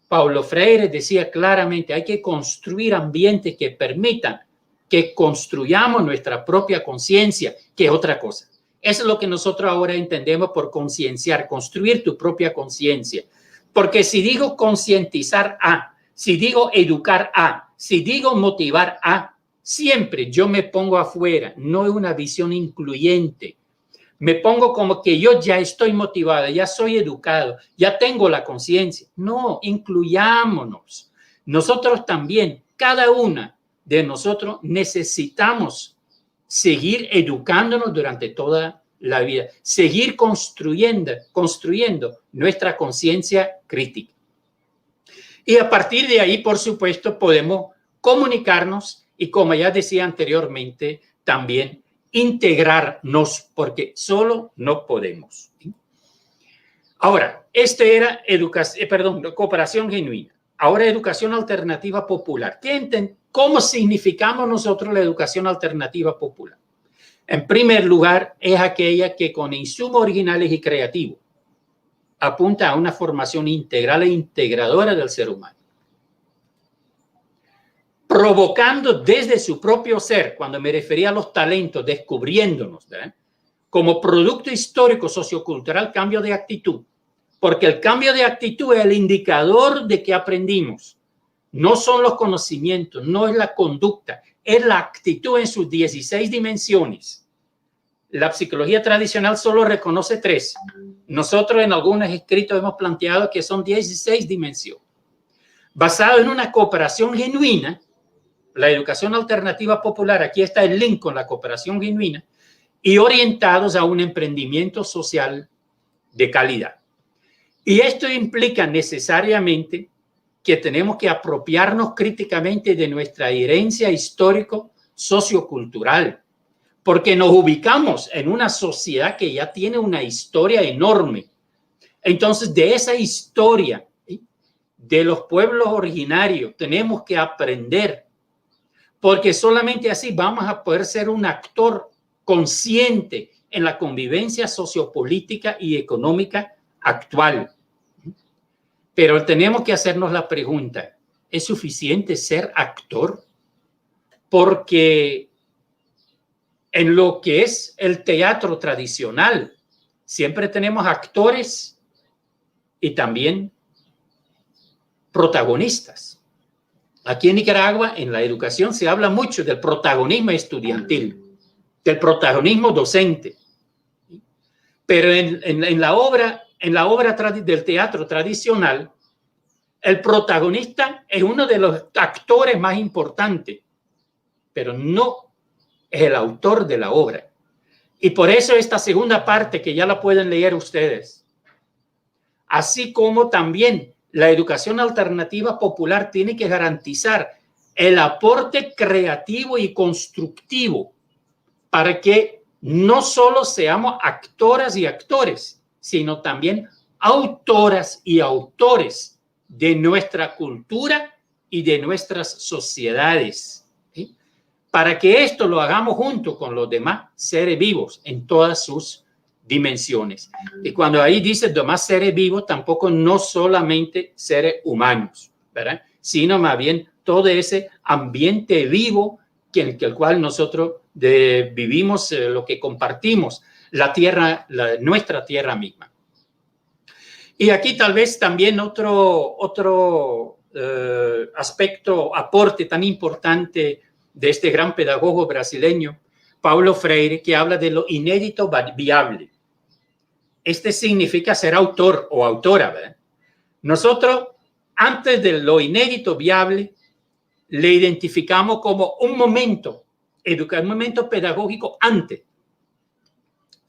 Paulo Freire decía claramente, hay que construir ambientes que permitan que construyamos nuestra propia conciencia, que es otra cosa. Eso es lo que nosotros ahora entendemos por concienciar, construir tu propia conciencia. Porque si digo concientizar a, si digo educar a, si digo motivar a, siempre yo me pongo afuera, no es una visión incluyente. Me pongo como que yo ya estoy motivada, ya soy educado, ya tengo la conciencia. No, incluyámonos. Nosotros también, cada una de nosotros necesitamos seguir educándonos durante toda la vida, seguir construyendo nuestra conciencia crítica. Y a partir de ahí, por supuesto, podemos comunicarnos y, como ya decía anteriormente, también integrarnos, porque solo no podemos. Ahora, este era cooperación genuina. Ahora, educación alternativa popular. ¿Cómo significamos nosotros la educación alternativa popular? En primer lugar, es aquella que con insumos originales y creativos apunta a una formación integral e integradora del ser humano, provocando desde su propio ser, cuando me refería a los talentos, descubriéndonos, ¿verdad?, como producto histórico sociocultural, cambio de actitud, porque el cambio de actitud es el indicador de que aprendimos. No son los conocimientos, no es la conducta, es la actitud en sus 16 dimensiones. La psicología tradicional solo reconoce 3. Nosotros en algunos escritos hemos planteado que son 16 dimensiones. Basado en una cooperación genuina, la educación alternativa popular, aquí está el link con la cooperación genuina, y orientados a un emprendimiento social de calidad. Y esto implica necesariamente que tenemos que apropiarnos críticamente de nuestra herencia histórico-sociocultural, porque nos ubicamos en una sociedad que ya tiene una historia enorme. Entonces, de esa historia de los pueblos originarios tenemos que aprender, porque solamente así vamos a poder ser un actor consciente en la convivencia sociopolítica y económica actual. Pero tenemos que hacernos la pregunta, ¿es suficiente ser actor? Porque en lo que es el teatro tradicional, siempre tenemos actores y también protagonistas. Aquí en Nicaragua, en la educación, se habla mucho del protagonismo estudiantil, del protagonismo docente. Pero en la obra del teatro tradicional, el protagonista es uno de los actores más importantes, pero no es el autor de la obra. Y por eso esta segunda parte, que ya la pueden leer ustedes, así como también la educación alternativa popular tiene que garantizar el aporte creativo y constructivo para que no solo seamos actoras y actores, sino también autoras y autores de nuestra cultura y de nuestras sociedades, ¿sí? Para que esto lo hagamos junto con los demás seres vivos en todas sus dimensiones. Y cuando ahí dice demás seres vivos, tampoco no solamente seres humanos, ¿verdad?, sino más bien todo ese ambiente vivo en el cual nosotros vivimos, lo que compartimos, la tierra, nuestra tierra misma. Y aquí tal vez también otro aporte tan importante de este gran pedagogo brasileño, Paulo Freire, que habla de lo inédito viable. Este significa ser autor o autora, ¿verdad? Nosotros, antes de lo inédito viable, le identificamos como un momento pedagógico antes,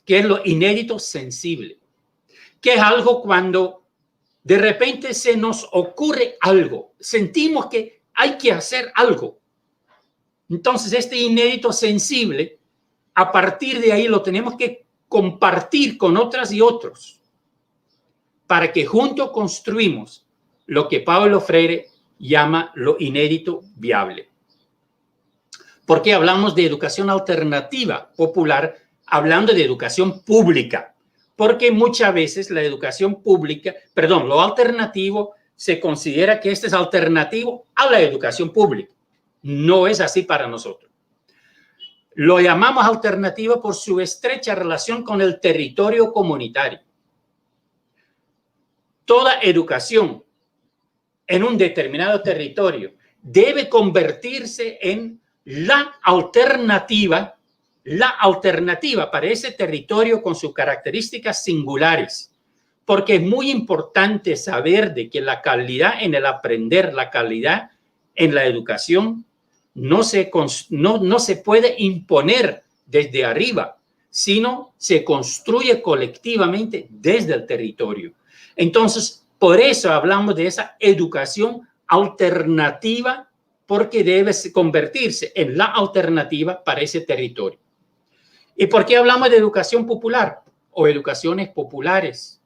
que es lo inédito sensible, que es algo cuando de repente se nos ocurre algo, sentimos que hay que hacer algo. Entonces, este inédito sensible, a partir de ahí lo tenemos que compartir con otras y otros, para que juntos construimos lo que Paulo Freire llama lo inédito viable. ¿Por qué hablamos de educación alternativa popular hablando de educación pública? Porque muchas veces la educación pública, lo alternativo, se considera que este es alternativo a la educación pública. No es así para nosotros. Lo llamamos alternativa por su estrecha relación con el territorio comunitario. Toda educación en un determinado territorio debe convertirse en la alternativa para ese territorio con sus características singulares. Porque es muy importante saber de que la calidad en el aprender, la calidad en la educación, no se puede imponer desde arriba, sino se construye colectivamente desde el territorio. Entonces, por eso hablamos de esa educación alternativa, porque debe convertirse en la alternativa para ese territorio. ¿Y por qué hablamos de educación popular o educaciones populares?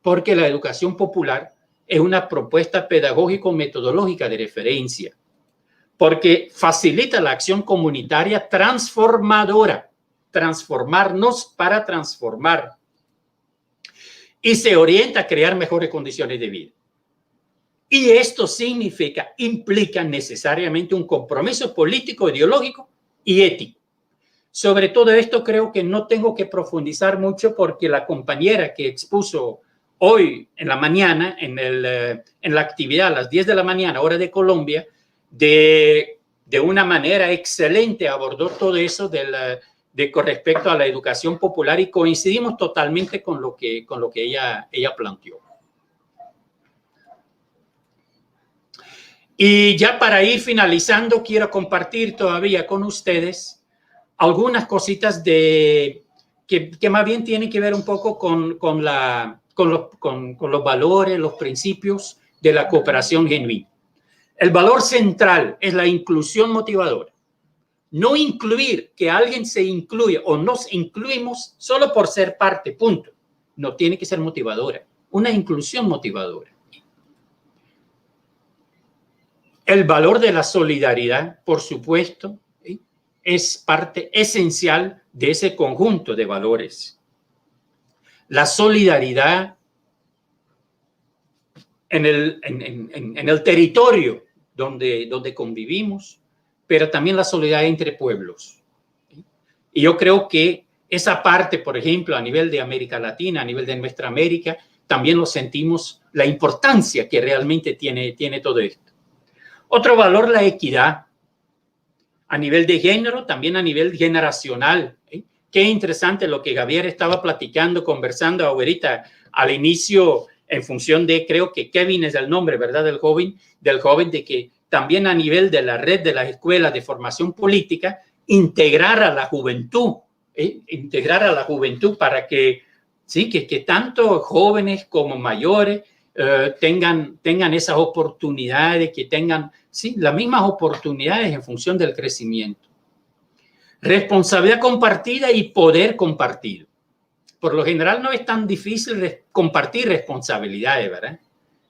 Porque la educación popular es una propuesta pedagógico-metodológica de referencia, porque facilita la acción comunitaria transformadora, transformarnos para transformar, y se orienta a crear mejores condiciones de vida. Y esto implica necesariamente un compromiso político, ideológico y ético. Sobre todo esto creo que no tengo que profundizar mucho, porque la compañera que expuso hoy en la mañana, en la actividad a las 10 de la mañana, hora de Colombia, de una manera excelente abordó todo eso con respecto a la educación popular, y coincidimos totalmente con lo que ella planteó. Y ya para ir finalizando, quiero compartir todavía con ustedes algunas cositas que más bien tienen que ver un poco con los valores, los principios de la cooperación genuina. El valor central es la inclusión motivadora. No incluir, que alguien se incluya o nos incluimos solo por ser parte, punto. No, tiene que ser motivadora. Una inclusión motivadora. El valor de la solidaridad, por supuesto, ¿sí?, es parte esencial de ese conjunto de valores. La solidaridad en el territorio donde convivimos, pero también la solidaridad entre pueblos. Y yo creo que esa parte, por ejemplo, a nivel de América Latina, a nivel de nuestra América, también lo sentimos, la importancia que realmente tiene todo esto. Otro valor, la equidad, a nivel de género, también a nivel generacional. Qué interesante lo que Javier estaba conversando ahorita al inicio, en función de, creo que Kevin es el nombre, ¿verdad?, del joven, de que también a nivel de la red de las escuelas de formación política, integrar a la juventud para que, sí, que tanto jóvenes como mayores tengan esas oportunidades, que tengan, sí, las mismas oportunidades en función del crecimiento. Responsabilidad compartida y poder compartido. Por lo general no es tan difícil compartir responsabilidades, ¿verdad?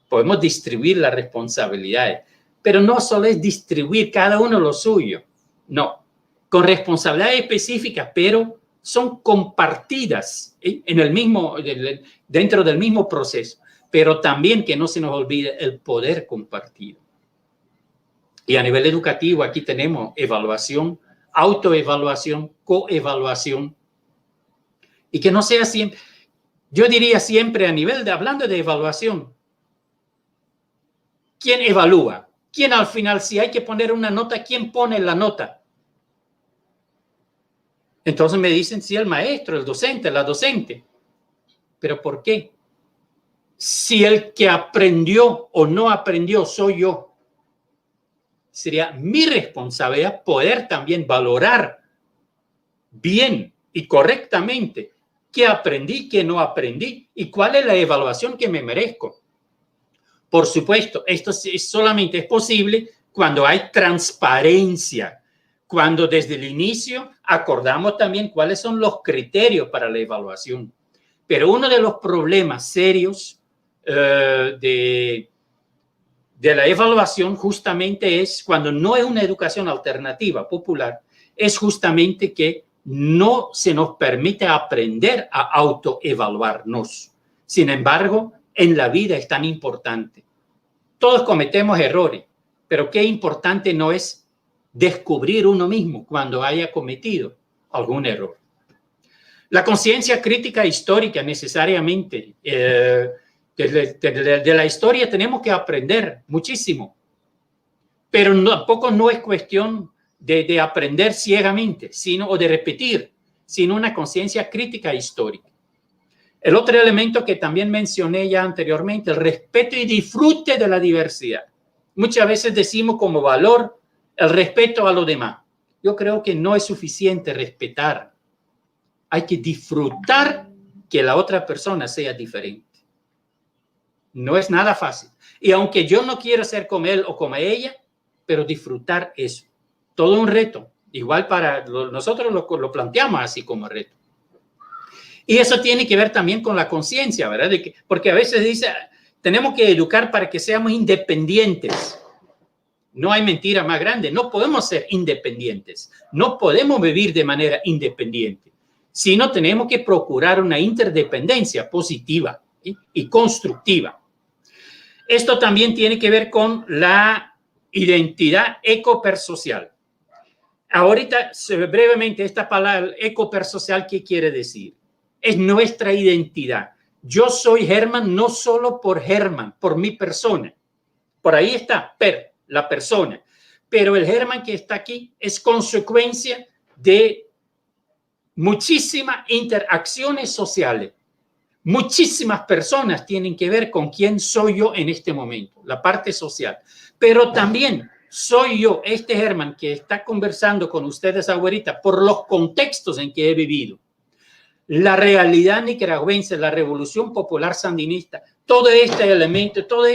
Podemos distribuir las responsabilidades, pero no solo es distribuir cada uno lo suyo, no, con responsabilidades específicas, pero son compartidas dentro del mismo proceso, pero también que no se nos olvide el poder compartido. Y a nivel educativo aquí tenemos evaluación, autoevaluación, coevaluación, y que no sea siempre, yo diría siempre a nivel hablando de evaluación, ¿quién evalúa? ¿Quién al final, si hay que poner una nota, quién pone la nota? Entonces me dicen, sí, el maestro, el docente, la docente. ¿Pero por qué? Si el que aprendió o no aprendió soy yo, sería mi responsabilidad poder también valorar bien y correctamente qué aprendí, qué no aprendí y cuál es la evaluación que me merezco. Por supuesto, esto solamente es posible cuando hay transparencia, cuando desde el inicio acordamos también cuáles son los criterios para la evaluación. Pero uno de los problemas serios de la evaluación justamente es cuando no es una educación alternativa popular, es justamente que no se nos permite aprender a autoevaluarnos. Sin embargo, en la vida es tan importante. Todos cometemos errores, pero qué importante no es descubrir uno mismo cuando haya cometido algún error. La conciencia crítica histórica necesariamente, de la historia tenemos que aprender muchísimo, pero tampoco no es cuestión de aprender ciegamente, o de repetir, sino una conciencia crítica histórica. El otro elemento que también mencioné ya anteriormente, el respeto y disfrute de la diversidad. Muchas veces decimos como valor el respeto a lo demás. Yo creo que no es suficiente respetar. Hay que disfrutar que la otra persona sea diferente. No es nada fácil. Y aunque yo no quiero ser como él o como ella, pero disfrutar eso. Todo un reto. Igual para nosotros lo planteamos así como reto. Y eso tiene que ver también con la conciencia, ¿verdad? Porque a veces dice, tenemos que educar para que seamos independientes. No hay mentira más grande. No podemos ser independientes. No podemos vivir de manera independiente. Sino tenemos que procurar una interdependencia positiva y constructiva. Esto también tiene que ver con la identidad ecopersocial. Ahorita, brevemente, esta palabra ecopersocial, ¿qué quiere decir? Es nuestra identidad. Yo soy Germán no solo por Germán, por mi persona. Por ahí está, la persona. Pero el Germán que está aquí es consecuencia de muchísimas interacciones sociales. Muchísimas personas tienen que ver con quién soy yo en este momento, la parte social. Pero también soy yo, este Germán que está conversando con ustedes ahorita, por los contextos en que he vivido. La realidad nicaragüense, la revolución popular sandinista, todo este elemento, todos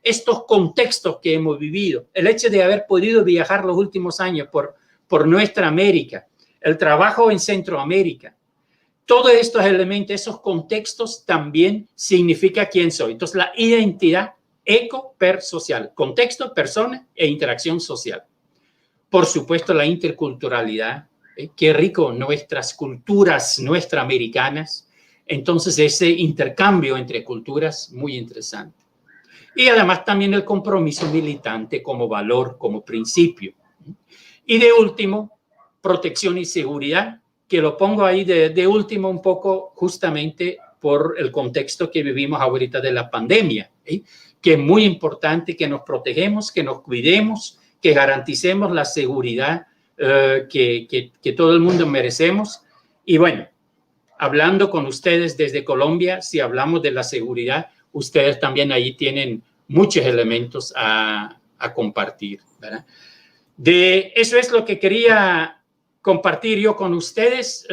estos contextos que hemos vivido, el hecho de haber podido viajar los últimos años por nuestra América, el trabajo en Centroamérica, todos estos elementos, esos contextos también significa quién soy. Entonces, la identidad ecopersocial, contexto, persona e interacción social. Por supuesto, la interculturalidad. Qué rico nuestras culturas nuestraamericanas. Entonces, ese intercambio entre culturas, muy interesante. Y además también el compromiso militante como valor, como principio. Y de último, protección y seguridad, que lo pongo ahí de último un poco justamente por el contexto que vivimos ahorita de la pandemia, que es muy importante que nos protegemos, que nos cuidemos, que garanticemos la seguridad que todo el mundo merecemos. Y bueno, hablando con ustedes desde Colombia, si hablamos de la seguridad, ustedes también ahí tienen muchos elementos a compartir, ¿verdad? De eso es lo que quería compartir yo con ustedes,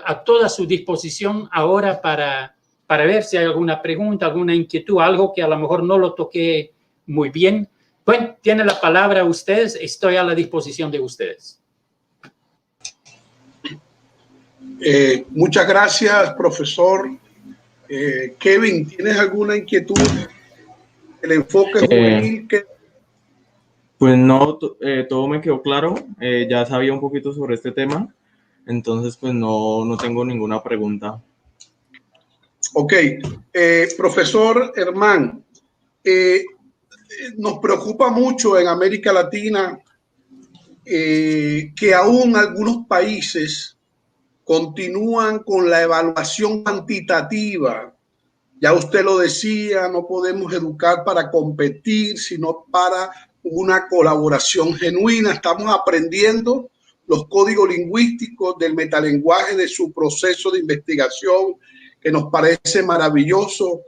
a toda su disposición ahora para ver si hay alguna pregunta, alguna inquietud, algo que a lo mejor no lo toqué muy bien. Bueno, tiene la palabra ustedes, estoy a la disposición de ustedes. Muchas gracias, profesor. Kevin, ¿tienes alguna inquietud? El enfoque juvenil que... Pues no, todo me quedó claro, ya sabía un poquito sobre este tema, entonces pues no tengo ninguna pregunta. Ok, profesor Herman, nos preocupa mucho en América Latina que aún algunos países continúan con la evaluación cuantitativa Ya usted lo decía, no podemos educar para competir, sino para una colaboración genuina. Estamos aprendiendo los códigos lingüísticos del metalenguaje, de su proceso de investigación, que nos parece maravilloso,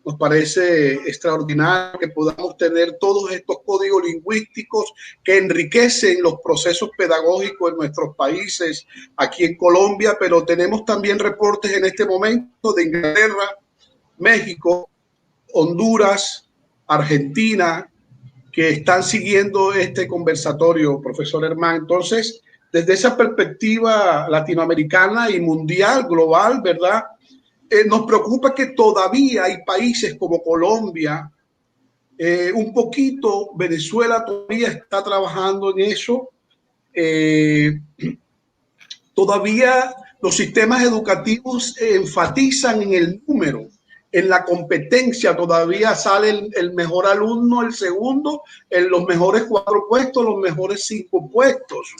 nos parece extraordinario que podamos tener todos estos códigos lingüísticos que enriquecen los procesos pedagógicos en nuestros países, aquí en Colombia, pero tenemos también reportes en este momento de Inglaterra, México, Honduras, Argentina, que están siguiendo este conversatorio, profesor Herman. Entonces, desde esa perspectiva latinoamericana y mundial, global, ¿verdad? Nos preocupa que todavía hay países como Colombia, un poquito Venezuela todavía está trabajando en eso. Todavía los sistemas educativos enfatizan en el número, en la competencia. Todavía sale el mejor alumno, el segundo, en los mejores 4 puestos, los mejores 5 puestos.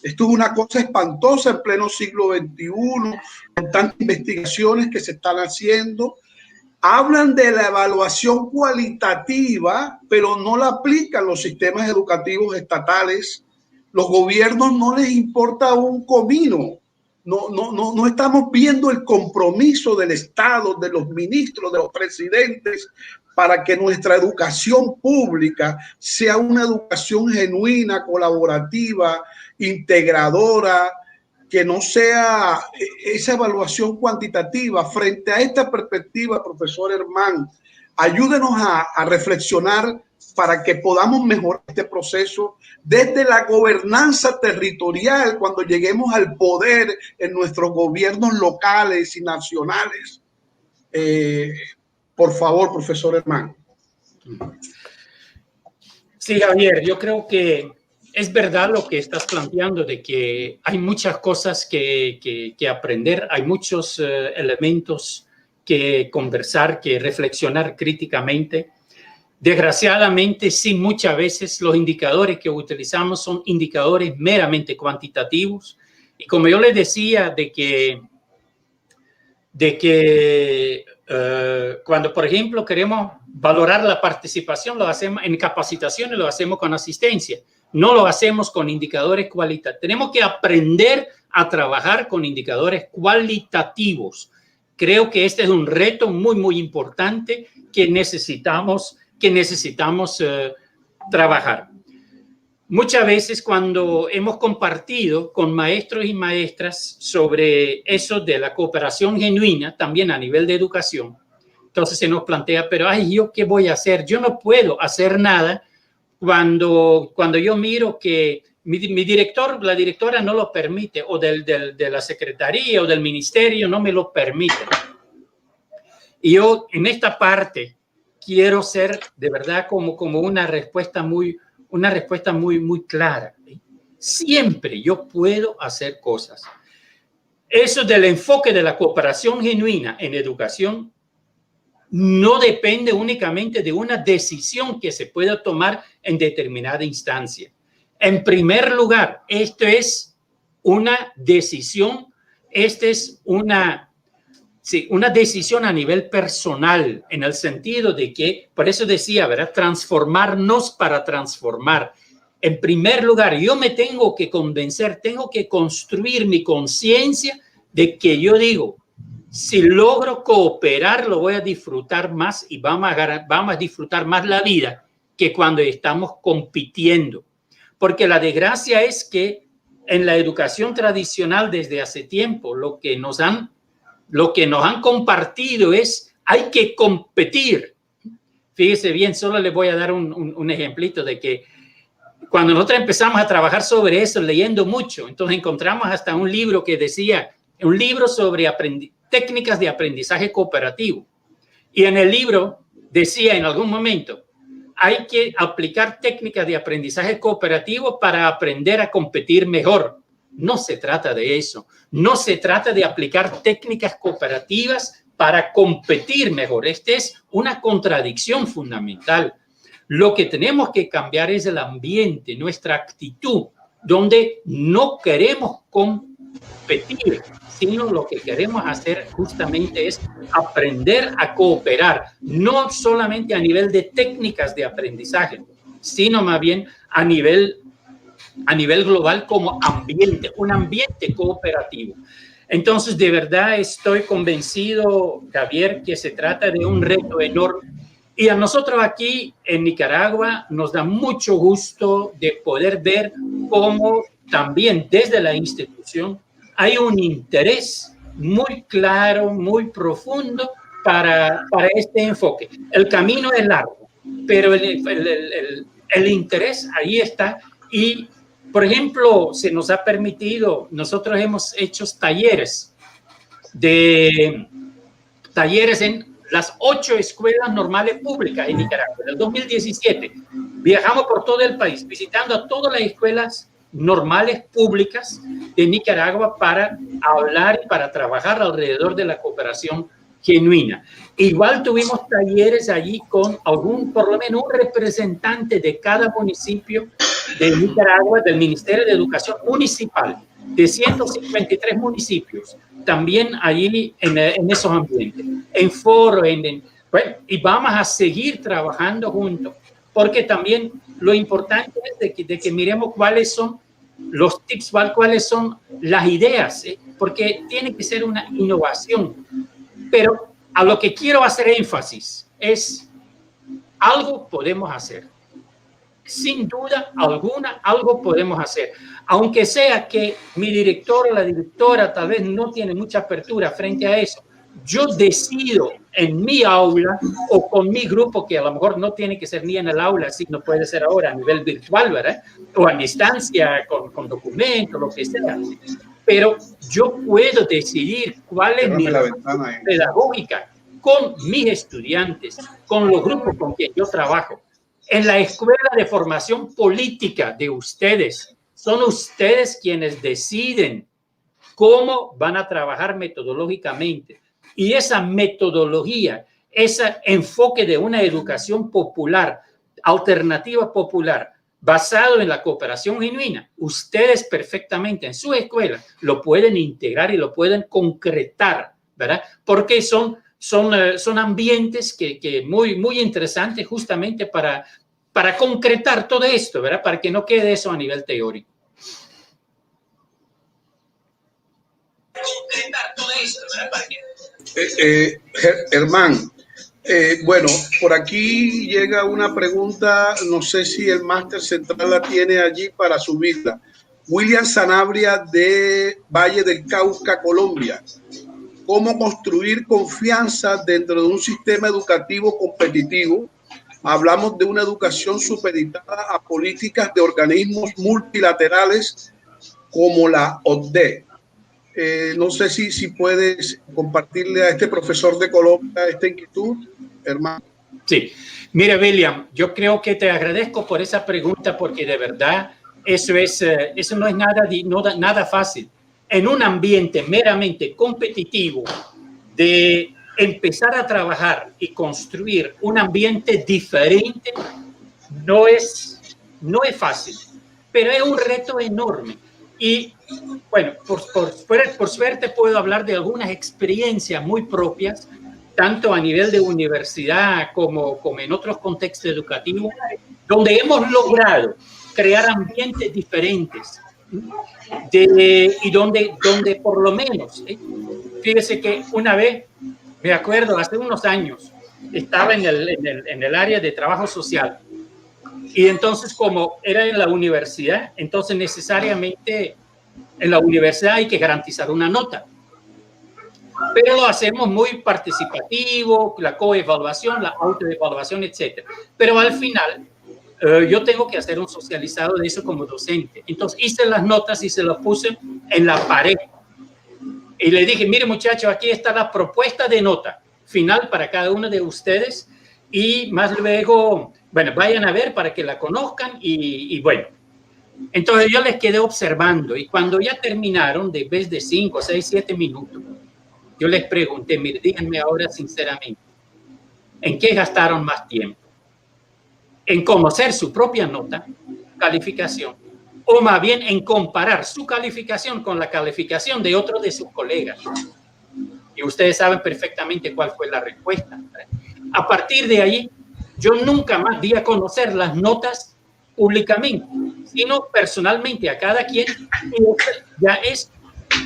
Esto es una cosa espantosa en pleno siglo XXI, con tantas investigaciones que se están haciendo. Hablan de la evaluación cualitativa, pero no la aplican los sistemas educativos estatales. Los gobiernos no les importa un comino. No estamos viendo el compromiso del Estado, de los ministros, de los presidentes, para que nuestra educación pública sea una educación genuina, colaborativa, integradora, que no sea esa evaluación cuantitativa. Frente a esta perspectiva, profesor Herman, ayúdenos a reflexionar para que podamos mejorar este proceso desde la gobernanza territorial cuando lleguemos al poder en nuestros gobiernos locales y nacionales. Por favor, profesor Herman. Sí, Javier, yo creo que es verdad lo que estás planteando de que hay muchas cosas que aprender, hay muchos elementos que conversar, que reflexionar críticamente. Desgraciadamente, sí, muchas veces los indicadores que utilizamos son indicadores meramente cuantitativos. Y como yo les decía, de que cuando, por ejemplo, queremos valorar la participación, lo hacemos en capacitaciones, lo hacemos con asistencia. No lo hacemos con indicadores cualitativos. Tenemos que aprender a trabajar con indicadores cualitativos. Creo que este es un reto muy, muy importante que necesitamos trabajar. Muchas veces cuando hemos compartido con maestros y maestras sobre eso de la cooperación genuina, también a nivel de educación, entonces se nos plantea, pero ay, ¿yo qué voy a hacer? Yo no puedo hacer nada cuando yo miro que mi director, la directora no lo permite, o de la secretaría o del ministerio no me lo permite. Y yo en esta parte quiero ser de verdad como una respuesta muy clara. Siempre yo puedo hacer cosas. Eso del enfoque de la cooperación genuina en educación no depende únicamente de una decisión que se pueda tomar en determinada instancia. En primer lugar, esto es una decisión, una decisión a nivel personal, en el sentido de que, por eso decía, ¿verdad? Transformarnos para transformar. En primer lugar, yo me tengo que convencer, tengo que construir mi conciencia de que yo digo, si logro cooperar, lo voy a disfrutar más y vamos a disfrutar más la vida que cuando estamos compitiendo. Porque la desgracia es que en la educación tradicional desde hace tiempo, lo que nos han compartido es hay que competir. Fíjese bien, solo les voy a dar un ejemplito de que cuando nosotros empezamos a trabajar sobre eso, leyendo mucho, entonces encontramos hasta un libro que decía, un libro sobre técnicas de aprendizaje cooperativo. Y en el libro decía en algún momento, hay que aplicar técnicas de aprendizaje cooperativo para aprender a competir mejor. No se trata de eso. No se trata de aplicar técnicas cooperativas para competir mejor. Esta es una contradicción fundamental. Lo que tenemos que cambiar es el ambiente, nuestra actitud, donde no queremos competir, sino lo que queremos hacer justamente es aprender a cooperar, no solamente a nivel de técnicas de aprendizaje, sino más bien a nivel global como ambiente, un ambiente cooperativo. Entonces, de verdad estoy convencido, Javier, que se trata de un reto enorme. Y a nosotros aquí en Nicaragua nos da mucho gusto de poder ver cómo también desde la institución hay un interés muy claro, muy profundo para este enfoque. El camino es largo, pero el interés ahí está. Y, por ejemplo, se nos ha permitido, nosotros hemos hecho talleres en las 8 escuelas normales públicas en Nicaragua. En el 2017 viajamos por todo el país visitando a todas las escuelas normales públicas de Nicaragua para hablar y para trabajar alrededor de la cooperación genuina. Igual tuvimos talleres allí con por lo menos un representante de cada municipio de Nicaragua, del Ministerio de Educación Municipal, de 153 municipios, también allí en esos ambientes, en foros, bueno, y vamos a seguir trabajando juntos, porque también lo importante es de que miremos cuáles son los tips, cuáles son las ideas, porque tiene que ser una innovación. Pero a lo que quiero hacer énfasis es algo podemos hacer. Sin duda alguna, algo podemos hacer. Aunque sea que mi director o la directora tal vez no tiene mucha apertura frente a eso, yo decido en mi aula o con mi grupo, que a lo mejor no tiene que ser ni en el aula, sino puede ser ahora a nivel virtual, ¿verdad? O a distancia, con documentos, lo que sea. Pero yo puedo decidir cuál es mi pedagógica con mis estudiantes, con los grupos con quien yo trabajo. En la escuela de formación política de ustedes, son ustedes quienes deciden cómo van a trabajar metodológicamente. Y esa metodología, ese enfoque de una educación popular, alternativa popular, basado en la cooperación genuina, ustedes perfectamente en su escuela lo pueden integrar y lo pueden concretar, ¿verdad? Porque son ambientes que muy interesantes justamente para concretar todo esto, ¿verdad? Para que no quede eso a nivel teórico. Concretar todo esto, ¿verdad? Para que... Germán, bueno, por aquí llega una pregunta, no sé si el máster central la tiene allí para subirla. William Sanabria de Valle del Cauca, Colombia. ¿Cómo construir confianza dentro de un sistema educativo competitivo? Hablamos de una educación supeditada a políticas de organismos multilaterales como la OCDE. No sé si puedes compartirle a este profesor de Colombia esta inquietud, hermano. Sí, mira, William, yo creo que te agradezco por esa pregunta porque de verdad eso no es nada fácil. En un ambiente meramente competitivo de empezar a trabajar y construir un ambiente diferente no es fácil, pero es un reto enorme. Y bueno, por suerte puedo hablar de algunas experiencias muy propias, tanto a nivel de universidad como en otros contextos educativos, donde hemos logrado crear ambientes diferentes y donde por lo menos, fíjese que una vez, me acuerdo, hace unos años, estaba en el área de trabajo social. Y entonces, como era en la universidad, entonces necesariamente en la universidad hay que garantizar una nota. Pero lo hacemos muy participativo, la coevaluación, la autoevaluación, etc. Pero al final, yo tengo que hacer un socializado de eso como docente. Entonces hice las notas y se las puse en la pared. Y le dije, mire muchachos, aquí está la propuesta de nota final para cada uno de ustedes. Y más luego, bueno, vayan a ver para que la conozcan y bueno. Entonces yo les quedé observando y cuando ya terminaron, de vez de 5, 6, 7 minutos, yo les pregunté, mire, díganme ahora sinceramente, ¿en qué gastaron más tiempo? ¿En conocer su propia nota, calificación, o más bien en comparar su calificación con la calificación de otros de sus colegas. Y ustedes saben perfectamente cuál fue la respuesta. A partir de ahí, yo nunca más di a conocer las notas públicamente, sino personalmente a cada quien. Y ya es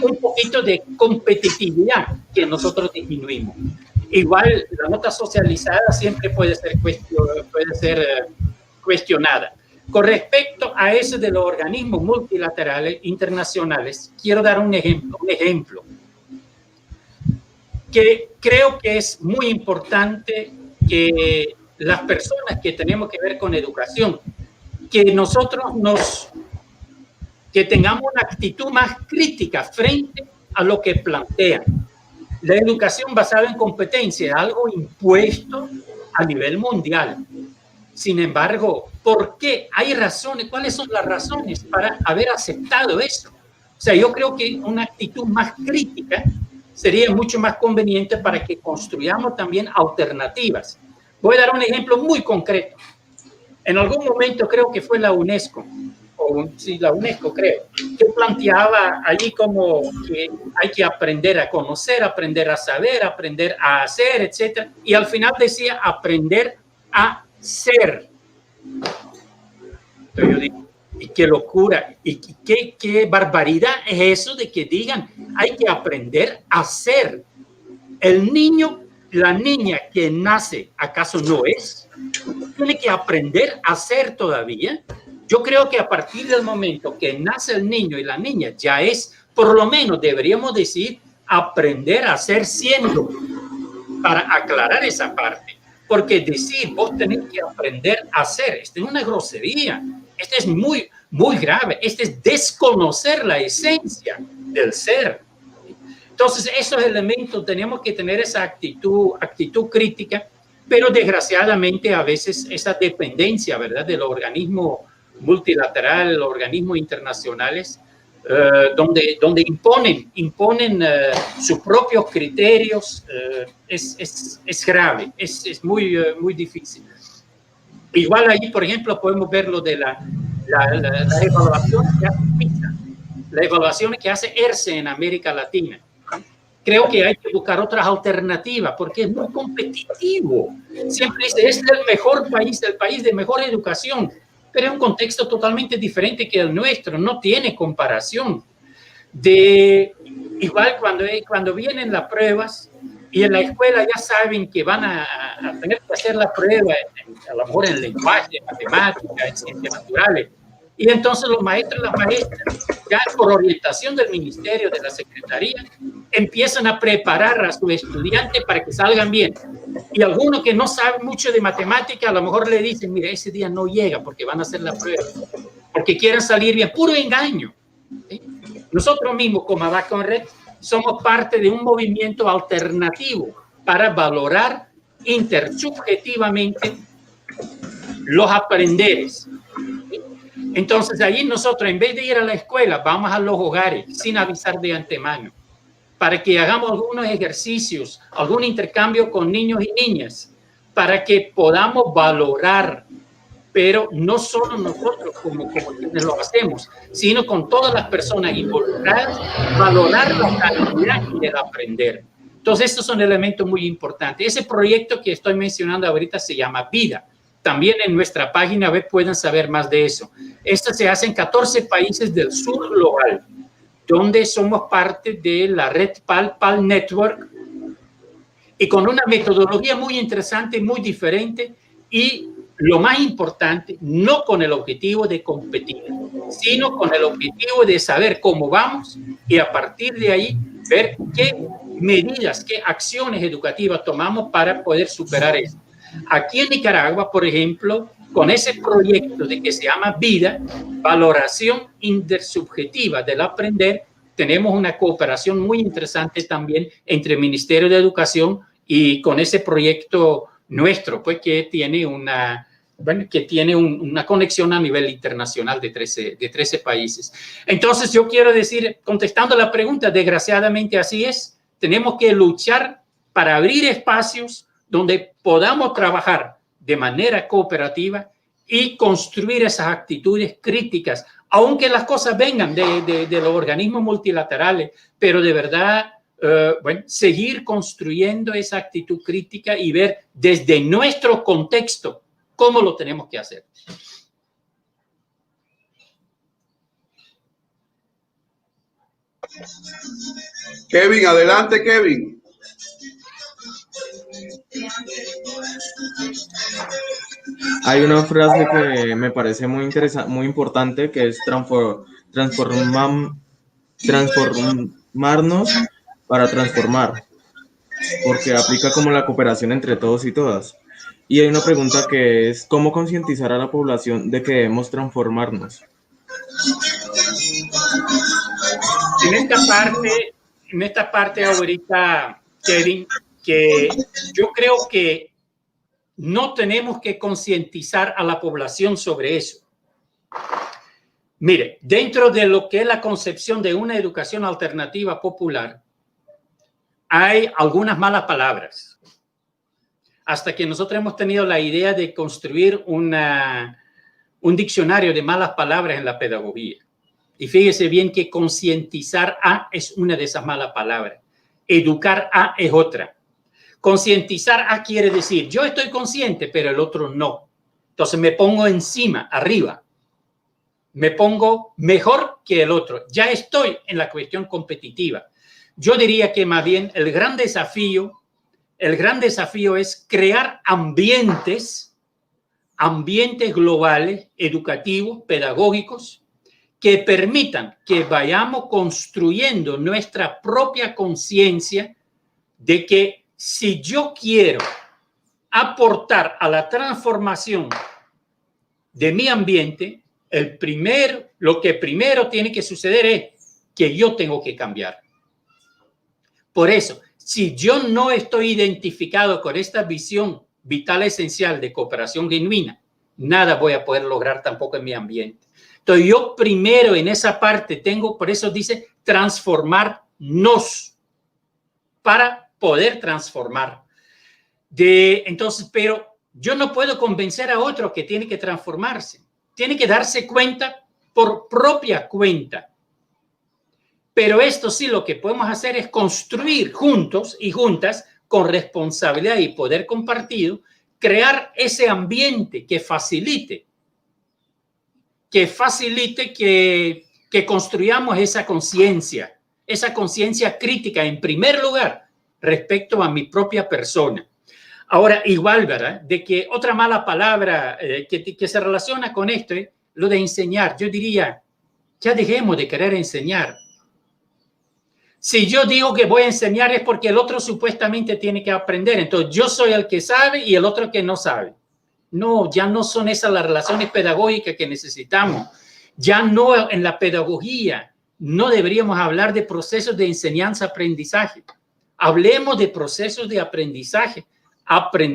un poquito de competitividad que nosotros disminuimos. Igual, la nota socializada siempre puede ser cuestionada. Con respecto a eso de los organismos multilaterales internacionales, quiero dar un ejemplo que creo que es muy importante que las personas que tenemos que ver con educación, que nosotros que tengamos una actitud más crítica frente a lo que plantean. La educación basada en competencia es algo impuesto a nivel mundial. Sin embargo, ¿por qué? Hay razones. ¿Cuáles son las razones para haber aceptado eso? O sea, yo creo que una actitud más crítica sería mucho más conveniente para que construyamos también alternativas. Voy a dar un ejemplo muy concreto. En algún momento creo que fue la UNESCO, la UNESCO creo, que planteaba allí como que hay que aprender a conocer, aprender a saber, aprender a hacer, etc. Y al final decía aprender a ser. Entonces yo digo, y qué locura, y qué barbaridad es eso de que digan hay que aprender a ser. El niño, la niña que nace, ¿acaso no es? Tiene que aprender a ser todavía. Yo creo que a partir del momento que nace el niño y la niña ya es, por lo menos deberíamos decir, aprender a ser siendo, para aclarar esa parte. Porque decir, vos tenés que aprender a ser, esta es una grosería, este es muy, muy grave, este es desconocer la esencia del ser. Entonces, esos elementos tenemos que tener esa actitud crítica, pero desgraciadamente a veces esa dependencia, ¿verdad?, de los organismos multilaterales, los organismos internacionales, donde imponen sus propios criterios, es grave, es muy difícil. Igual ahí, por ejemplo, podemos ver lo de la evaluación que hace PISA, la evaluación que hace ERCE en América Latina. Creo que hay que buscar otras alternativas porque es muy competitivo. Siempre dice, este es el mejor país, el país de mejor educación, pero es un contexto totalmente diferente que el nuestro, no tiene comparación. Igual cuando vienen las pruebas y en la escuela ya saben que van a tener que hacer la prueba, a lo mejor en lenguaje, en matemática, en ciencias naturales, y entonces los maestros y las maestras, ya por orientación del ministerio, de la secretaría, empiezan a preparar a sus estudiantes para que salgan bien. Y algunos que no saben mucho de matemática, a lo mejor le dicen, mira, ese día no llega porque van a hacer la prueba, porque quieren salir bien. Puro engaño. ¿Sí? Nosotros mismos, como Abaconred, somos parte de un movimiento alternativo para valorar intersubjetivamente los aprenderes. ¿Sí? Entonces, allí nosotros, en vez de ir a la escuela, vamos a los hogares sin avisar de antemano, para que hagamos algunos ejercicios, algún intercambio con niños y niñas, para que podamos valorar, pero no solo nosotros como quienes lo hacemos, sino con todas las personas involucradas, valorar la calidad del aprender. Entonces, estos son elementos muy importantes. Ese proyecto que estoy mencionando ahorita se llama Vida. También en nuestra página web pueden saber más de eso. Esto se hace en 14 países del sur global, donde somos parte de la red PAL Network, y con una metodología muy interesante, muy diferente, y lo más importante, no con el objetivo de competir, sino con el objetivo de saber cómo vamos y a partir de ahí ver qué medidas, qué acciones educativas tomamos para poder superar eso. Aquí en Nicaragua, por ejemplo, con ese proyecto de que se llama Vida, valoración intersubjetiva del aprender, tenemos una cooperación muy interesante también entre el Ministerio de Educación y con ese proyecto nuestro, pues que tiene una conexión a nivel internacional de 13 países. Entonces, yo quiero decir, contestando la pregunta, desgraciadamente así es, tenemos que luchar para abrir espacios donde podamos trabajar de manera cooperativa y construir esas actitudes críticas aunque las cosas vengan de los organismos multilaterales, pero de verdad, bueno, seguir construyendo esa actitud crítica y ver desde nuestro contexto cómo lo tenemos que hacer. Kevin, adelante, Kevin. Hay una frase que me parece muy interesante, muy importante, que es transformarnos para transformar, porque aplica como la cooperación entre todos y todas. Y hay una pregunta que es, ¿cómo concientizar a la población de que debemos transformarnos? En esta parte ahorita, Kevin, que yo creo que no tenemos que concientizar a la población sobre eso. Mire, dentro de lo que es la concepción de una educación alternativa popular, hay algunas malas palabras. Hasta que nosotros hemos tenido la idea de construir un diccionario de malas palabras en la pedagogía. Y fíjese bien que concientizar a es una de esas malas palabras. Educar a es otra. Concientizar a quiere decir, yo estoy consciente, pero el otro no. Entonces me pongo encima, arriba. Me pongo mejor que el otro. Ya estoy en la cuestión competitiva. Yo diría que más bien el gran desafío es crear ambientes globales, educativos, pedagógicos, que permitan que vayamos construyendo nuestra propia conciencia de que si yo quiero aportar a la transformación de mi ambiente, lo que primero tiene que suceder es que yo tengo que cambiar. Por eso, si yo no estoy identificado con esta visión vital esencial de cooperación genuina, nada voy a poder lograr tampoco en mi ambiente. Entonces, yo primero en esa parte por eso dice transformarnos para poder transformar. Entonces, pero yo no puedo convencer a otro que tiene que transformarse. Tiene que darse cuenta por propia cuenta. Pero esto sí, lo que podemos hacer es construir juntos y juntas, con responsabilidad y poder compartido, crear ese ambiente que facilite que construyamos esa conciencia crítica en primer lugar respecto a mi propia persona. Ahora, igual, ¿verdad? De que otra mala palabra que se relaciona con esto es lo de enseñar. Yo diría, ya dejemos de querer enseñar. Si yo digo que voy a enseñar es porque el otro supuestamente tiene que aprender. Entonces, yo soy el que sabe y el otro que no sabe. No, ya no son esas las relaciones pedagógicas que necesitamos. Ya no en la pedagogía, no deberíamos hablar de procesos de enseñanza-aprendizaje. Hablemos de procesos de aprendizaje,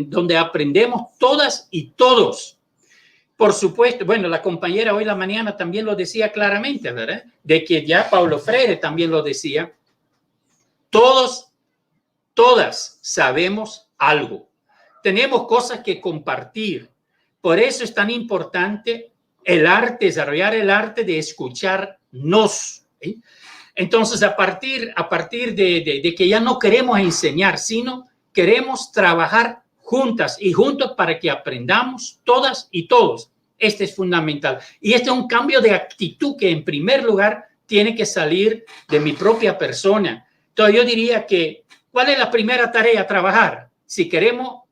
donde aprendemos todas y todos. Por supuesto, bueno, la compañera hoy la mañana también lo decía claramente, ¿verdad? De que ya Paulo Freire también lo decía. Todas sabemos algo. Tenemos cosas que compartir. Por eso es tan importante desarrollar el arte de escucharnos. ¿Sí? Entonces, a partir de que ya no queremos enseñar, sino queremos trabajar juntas y juntos para que aprendamos todas y todos. Este es fundamental. Y este es un cambio de actitud que, en primer lugar, tiene que salir de mi propia persona. Entonces, yo diría que, ¿cuál es la primera tarea a trabajar? Si queremos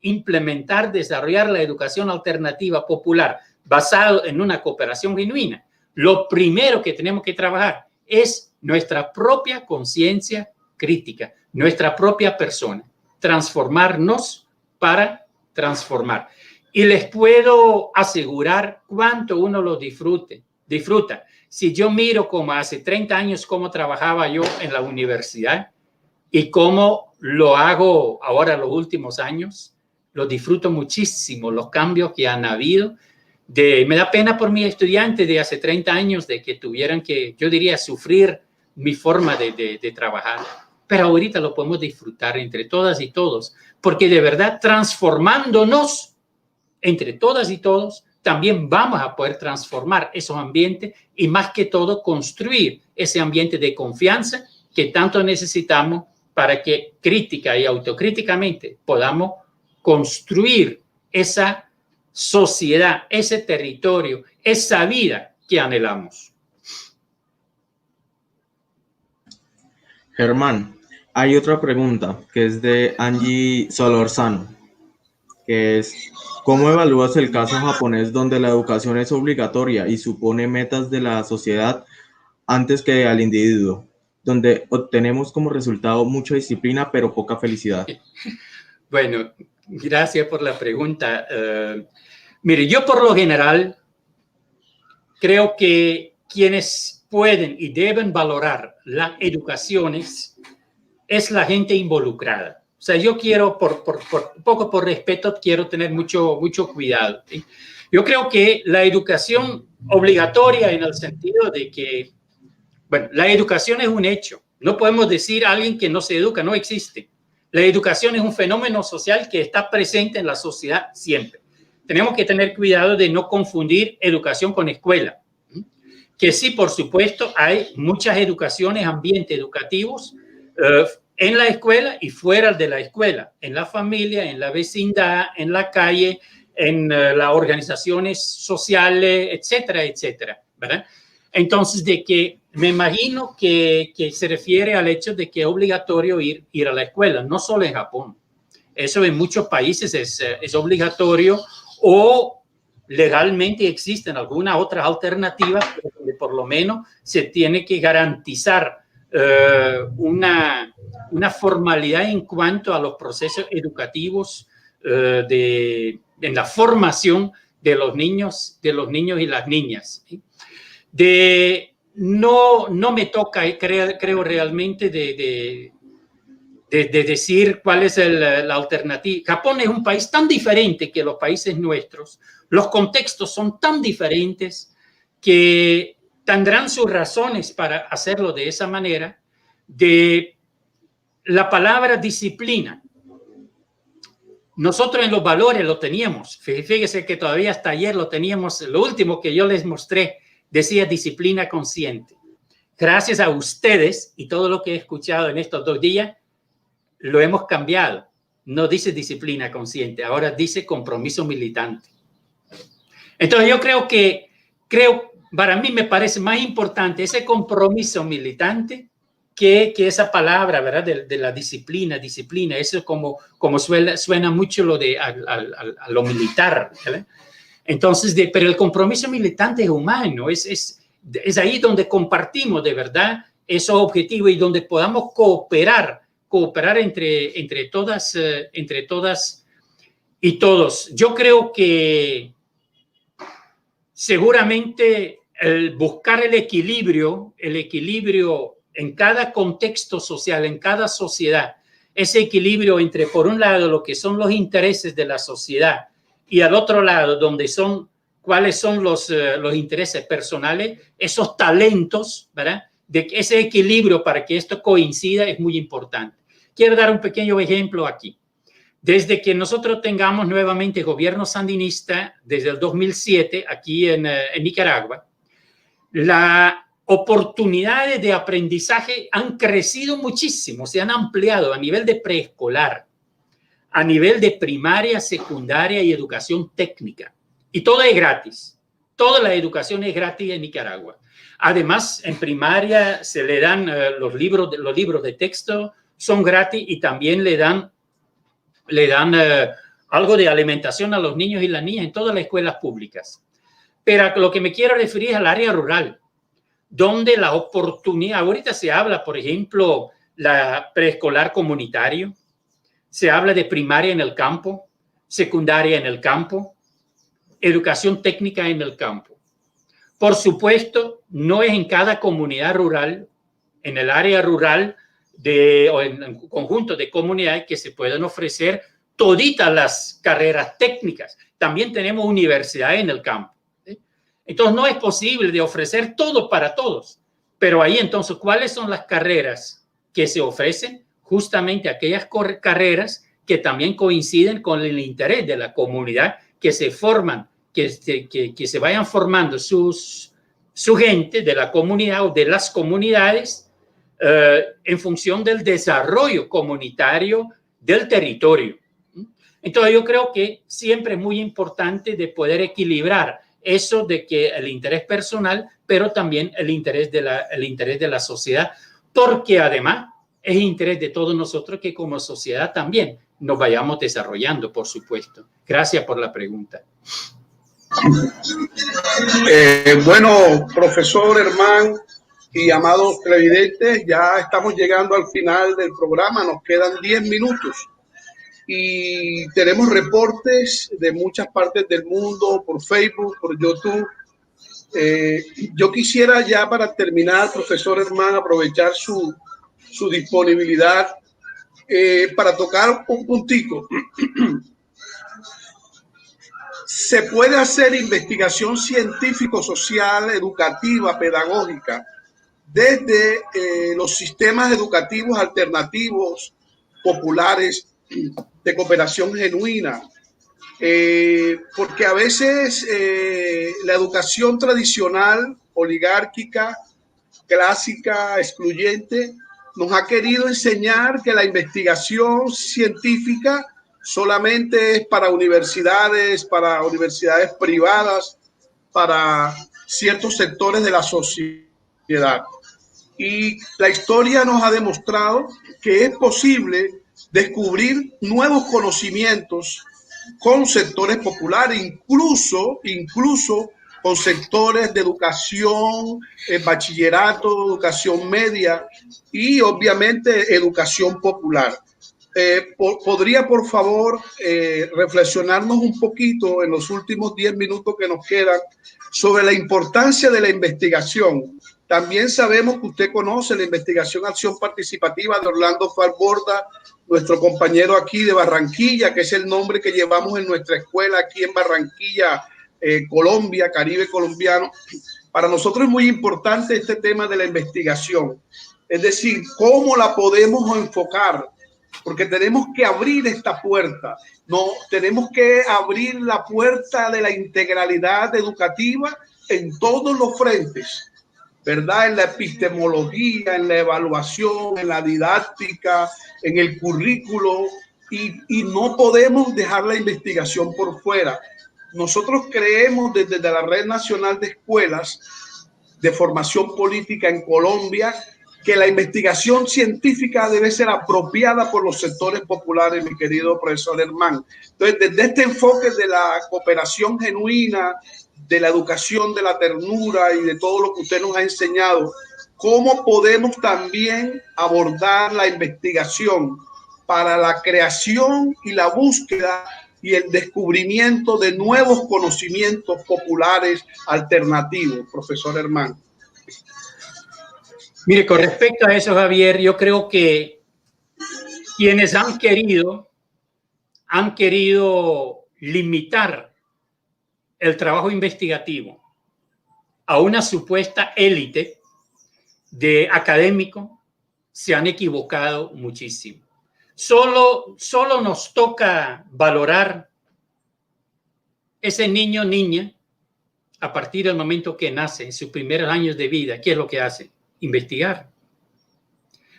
desarrollar la educación alternativa popular basado en una cooperación genuina, lo primero que tenemos que trabajar es nuestra propia conciencia crítica, nuestra propia persona. Transformarnos para transformar. Y les puedo asegurar cuánto uno lo disfruta. Si yo miro como hace 30 años cómo trabajaba yo en la universidad y cómo lo hago ahora los últimos años, lo disfruto muchísimo, los cambios que han habido. Me da pena por mis estudiantes de hace 30 años de que tuvieran que, yo diría, sufrir mi forma de trabajar. Pero ahorita lo podemos disfrutar entre todas y todos, porque de verdad transformándonos entre todas y todos también vamos a poder transformar esos ambientes y más que todo construir ese ambiente de confianza que tanto necesitamos para que crítica y autocríticamente podamos construir esa sociedad, ese territorio, esa vida que anhelamos. Germán, hay otra pregunta que es de Angie Solorzano, que es: ¿cómo evalúas el caso japonés donde la educación es obligatoria y supone metas de la sociedad antes que al individuo, donde obtenemos como resultado mucha disciplina pero poca felicidad? Bueno, gracias por la pregunta. Mire, yo por lo general creo que quienes pueden y deben valorar la educación es la gente involucrada. O sea, yo quiero, un poco por respeto, quiero tener mucho cuidado, ¿sí? Yo creo que la educación obligatoria en el sentido de que, bueno, la educación es un hecho. No podemos decir a alguien que no se educa, no existe. La educación es un fenómeno social que está presente en la sociedad siempre. Tenemos que tener cuidado de no confundir educación con escuela. Que sí, por supuesto, hay muchas educaciones, ambientes educativos en la escuela y fuera de la escuela, en la familia, en la vecindad, en la calle, en las organizaciones sociales, etcétera, etcétera, ¿verdad? Entonces, de que me imagino que se refiere al hecho de que es obligatorio ir a la escuela, no solo en Japón. Eso en muchos países es obligatorio o legalmente existen algunas otras alternativas, pero donde por lo menos se tiene que garantizar una formalidad en cuanto a los procesos educativos en la formación de los niños y las niñas, ¿sí? No me toca, creo realmente, de decir cuál es la alternativa. Japón es un país tan diferente que los países nuestros. Los contextos son tan diferentes que tendrán sus razones para hacerlo de esa manera. De la palabra disciplina. Nosotros en los valores lo teníamos. Fíjese que todavía hasta ayer lo teníamos. Lo último que yo les mostré decía disciplina consciente. Gracias a ustedes y todo lo que he escuchado en estos 2 días, lo hemos cambiado. No dice disciplina consciente, ahora dice compromiso militante. Entonces yo creo, para mí me parece más importante ese compromiso militante que esa palabra, ¿verdad? De la disciplina. Eso como suena mucho a lo militar, ¿verdad? Entonces, pero el compromiso militante es humano, es ahí donde compartimos de verdad esos objetivos y donde podamos cooperar entre todas y todos. Yo creo que seguramente el buscar el equilibrio en cada contexto social, en cada sociedad, ese equilibrio entre, por un lado, lo que son los intereses de la sociedad y al otro lado, cuáles son los intereses personales, esos talentos, ¿verdad? De ese equilibrio para que esto coincida es muy importante. Quiero dar un pequeño ejemplo aquí. Desde que nosotros tengamos nuevamente gobierno sandinista, desde el 2007, aquí en Nicaragua, las oportunidades de aprendizaje han crecido muchísimo, se han ampliado a nivel de preescolar, a nivel de primaria, secundaria y educación técnica. Y todo es gratis. Toda la educación es gratis en Nicaragua. Además, en primaria se le dan los libros de texto, son gratis y también le dan algo de alimentación a los niños y las niñas en todas las escuelas públicas. Pero a lo que me quiero referir es al área rural, donde la oportunidad, ahorita se habla, por ejemplo, la preescolar comunitario, se habla de primaria en el campo, secundaria en el campo, educación técnica en el campo. Por supuesto, no es en cada comunidad rural, en el área rural o en un conjunto de comunidades que se pueden ofrecer toditas las carreras técnicas. También tenemos universidades en el campo, ¿sí? Entonces, no es posible de ofrecer todo para todos. Pero ahí, entonces, ¿cuáles son las carreras que se ofrecen? Justamente aquellas carreras que también coinciden con el interés de la comunidad, que se forman que se vayan formando su gente de la comunidad o de las comunidades en función del desarrollo comunitario del territorio. Entonces yo creo que siempre es muy importante de poder equilibrar eso de que el interés personal, pero también el interés de la sociedad, porque además es interés de todos nosotros que como sociedad también nos vayamos desarrollando, por supuesto. Gracias por la pregunta. Bueno, profesor Herman y amados televidentes, ya estamos llegando al final del programa, nos quedan 10 minutos y tenemos reportes de muchas partes del mundo por Facebook, por YouTube. Yo quisiera ya para terminar, profesor Herman, aprovechar su disponibilidad para tocar un puntico. Se puede hacer investigación científico-social, educativa, pedagógica, desde los sistemas educativos alternativos, populares, de cooperación genuina, porque a veces la educación tradicional, oligárquica, clásica, excluyente, nos ha querido enseñar que la investigación científica solamente es para universidades privadas, para ciertos sectores de la sociedad. Y la historia nos ha demostrado que es posible descubrir nuevos conocimientos con sectores populares, incluso con sectores de educación, bachillerato, educación media y obviamente educación popular. ¿Podría, por favor, reflexionarnos un poquito en los últimos 10 minutos que nos quedan sobre la importancia de la investigación? También sabemos que usted conoce la investigación Acción Participativa de Orlando Falborda, nuestro compañero aquí de Barranquilla, que es el nombre que llevamos en nuestra escuela aquí en Barranquilla, Colombia, Caribe colombiano. Para nosotros es muy importante este tema de la investigación, es decir, cómo la podemos enfocar, porque tenemos que abrir esta puerta, no tenemos que abrir la puerta de la integralidad educativa en todos los frentes, ¿verdad? En la epistemología, en la evaluación, en la didáctica, en el currículo, y no podemos dejar la investigación por fuera. Nosotros creemos desde la Red Nacional de Escuelas de Formación Política en Colombia que la investigación científica debe ser apropiada por los sectores populares, mi querido profesor Herman. Entonces, desde este enfoque de la cooperación genuina, de la educación, de la ternura y de todo lo que usted nos ha enseñado, ¿cómo podemos también abordar la investigación para la creación y la búsqueda y el descubrimiento de nuevos conocimientos populares alternativos, profesor Herman? Mire, con respecto a eso, Javier, yo creo que quienes han querido limitar el trabajo investigativo a una supuesta élite de académicos se han equivocado muchísimo. Solo nos toca valorar ese niño o niña a partir del momento que nace, en sus primeros años de vida. ¿Qué es lo que hace? Investigar.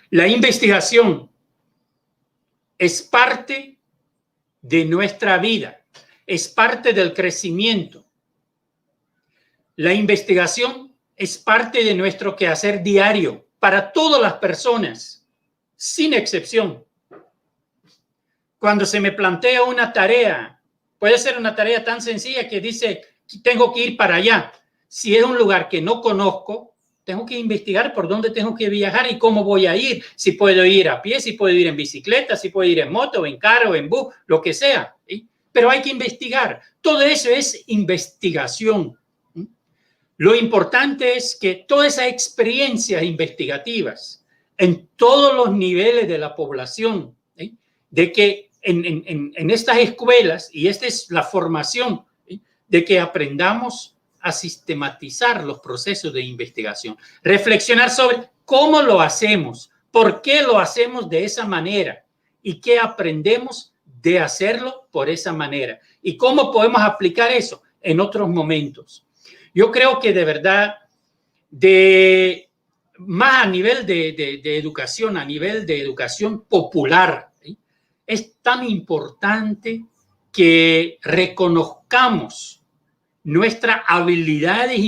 La investigación es parte de nuestra vida, es parte del crecimiento. La investigación es parte de nuestro quehacer diario para todas las personas, sin excepción. Cuando se me plantea una tarea, puede ser una tarea tan sencilla que dice, tengo que ir para allá. Si es un lugar que no conozco, tengo que investigar por dónde tengo que viajar y cómo voy a ir. Si puedo ir a pie, si puedo ir en bicicleta, si puedo ir en moto, en carro, en bus, lo que sea. ¿Sí? Pero hay que investigar. Todo eso es investigación. ¿Sí? Lo importante es que todas esas experiencias investigativas en todos los niveles de la población, ¿sí? De que en estas escuelas, y esta es la formación, ¿sí? De que aprendamos a sistematizar los procesos de investigación, reflexionar sobre cómo lo hacemos, por qué lo hacemos de esa manera y qué aprendemos de hacerlo por esa manera y cómo podemos aplicar eso en otros momentos. Yo creo que de verdad, más a nivel de educación, a nivel de educación popular, ¿sí? Es tan importante que reconozcamos nuestras habilidades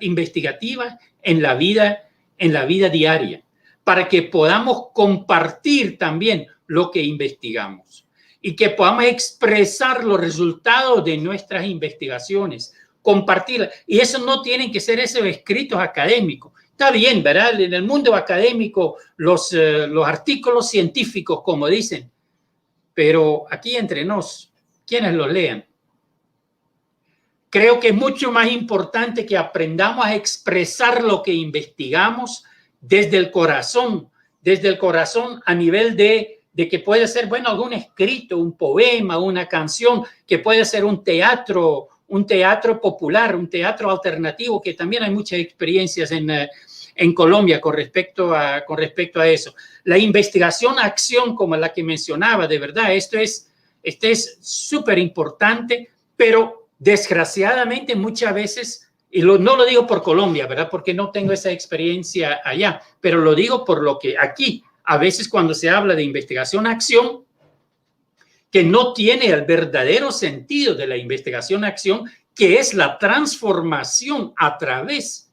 investigativas en la vida diaria, para que podamos compartir también lo que investigamos y que podamos expresar los resultados de nuestras investigaciones, compartirlas. Y eso no tienen que ser esos escritos académicos. Está bien, ¿verdad? En el mundo académico, los artículos científicos, como dicen, pero aquí entre nos, ¿quiénes los lean? Creo que es mucho más importante que aprendamos a expresar lo que investigamos desde el corazón a nivel de que puede ser, bueno, algún escrito, un poema, una canción, que puede ser un teatro popular, un teatro alternativo, que también hay muchas experiencias en Colombia con respecto a eso. La investigación-acción, como la que mencionaba, de verdad, esto es súper importante, pero desgraciadamente muchas veces, y no lo digo por Colombia, ¿verdad? Porque no tengo esa experiencia allá, pero lo digo por lo que aquí, a veces cuando se habla de investigación-acción, que no tiene el verdadero sentido de la investigación-acción, que es la transformación a través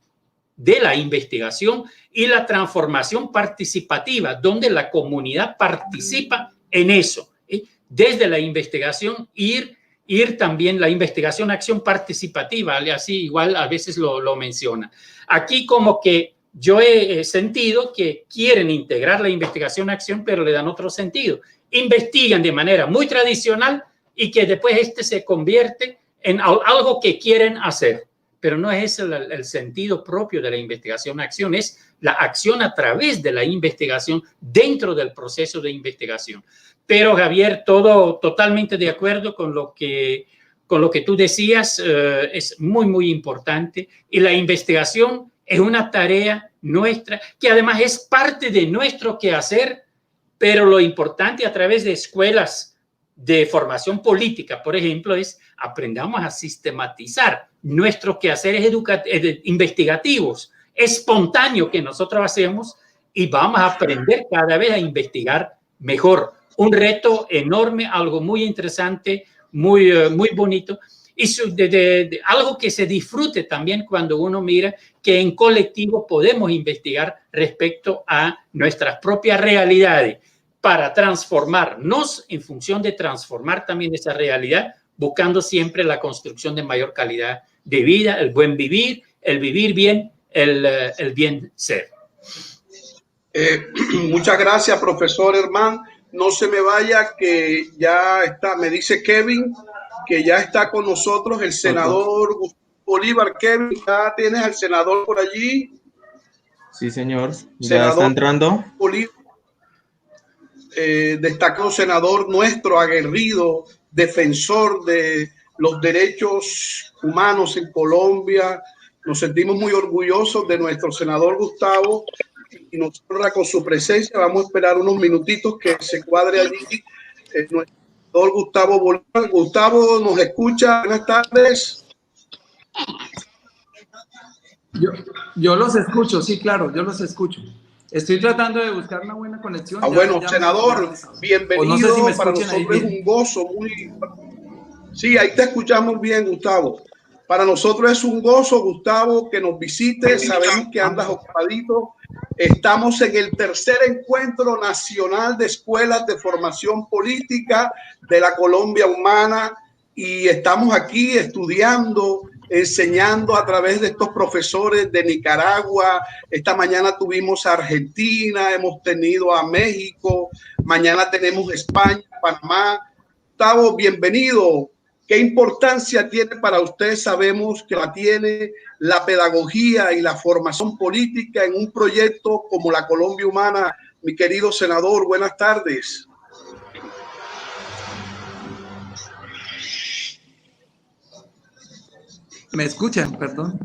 de la investigación y la transformación participativa, donde la comunidad participa en eso. Desde la investigación, ir también la investigación-acción participativa, así igual a veces lo menciona. Aquí como que yo he sentido que quieren integrar la investigación-acción, pero le dan otro sentido. Investigan de manera muy tradicional y que después se convierte en algo que quieren hacer. Pero no es ese el sentido propio de la investigación-acción, es la acción a través de la investigación dentro del proceso de investigación. Pero Javier, todo totalmente de acuerdo con lo que tú decías, es muy, muy importante. Y la investigación es una tarea nuestra, que además es parte de nuestro quehacer, pero lo importante a través de escuelas de formación política, por ejemplo, es aprendamos a sistematizar nuestros quehaceres investigativos, espontáneos que nosotros hacemos, y vamos a aprender cada vez a investigar mejor. Un reto enorme, algo muy interesante, muy bonito, y algo que se disfrute también cuando uno mira que en colectivo podemos investigar respecto a nuestras propias realidades para transformarnos en función de transformar también esa realidad, buscando siempre la construcción de mayor calidad de vida, el buen vivir, el vivir bien, el bien ser. Muchas gracias, profesor Herman. No se me vaya, que ya está, me dice Kevin, que ya está con nosotros el senador Bolívar. Kevin, ¿ya tienes al senador por allí? Sí, señor. Ya Senador está entrando. Bolívar, destacado senador nuestro, aguerrido, defensor de los derechos humanos en Colombia. Nos sentimos muy orgullosos de nuestro senador Gustavo y nos honra con su presencia. Vamos a esperar unos minutitos que se cuadre allí nuestro senador Gustavo Bolívar. Gustavo, ¿nos escucha? Buenas tardes. Yo los escucho, sí, claro, yo los escucho. Estoy tratando de buscar una buena conexión. Bueno, senador, bienvenido. No sé si me para escuchan nosotros es un gozo muy... Sí, ahí te escuchamos bien, Gustavo. Para nosotros es un gozo, Gustavo, que nos visites. Sabemos que andas ocupadito. Estamos en el tercer encuentro nacional de escuelas de formación política de la Colombia Humana y estamos aquí estudiando, enseñando a través de estos profesores de Nicaragua. Esta mañana tuvimos a Argentina, hemos tenido a México, mañana tenemos España, Panamá. Gustavo, bienvenido. ¿Qué importancia tiene para usted? Sabemos que la tiene la pedagogía y la formación política en un proyecto como la Colombia Humana. Mi querido senador, buenas tardes. ¿Me escuchan? Perdón.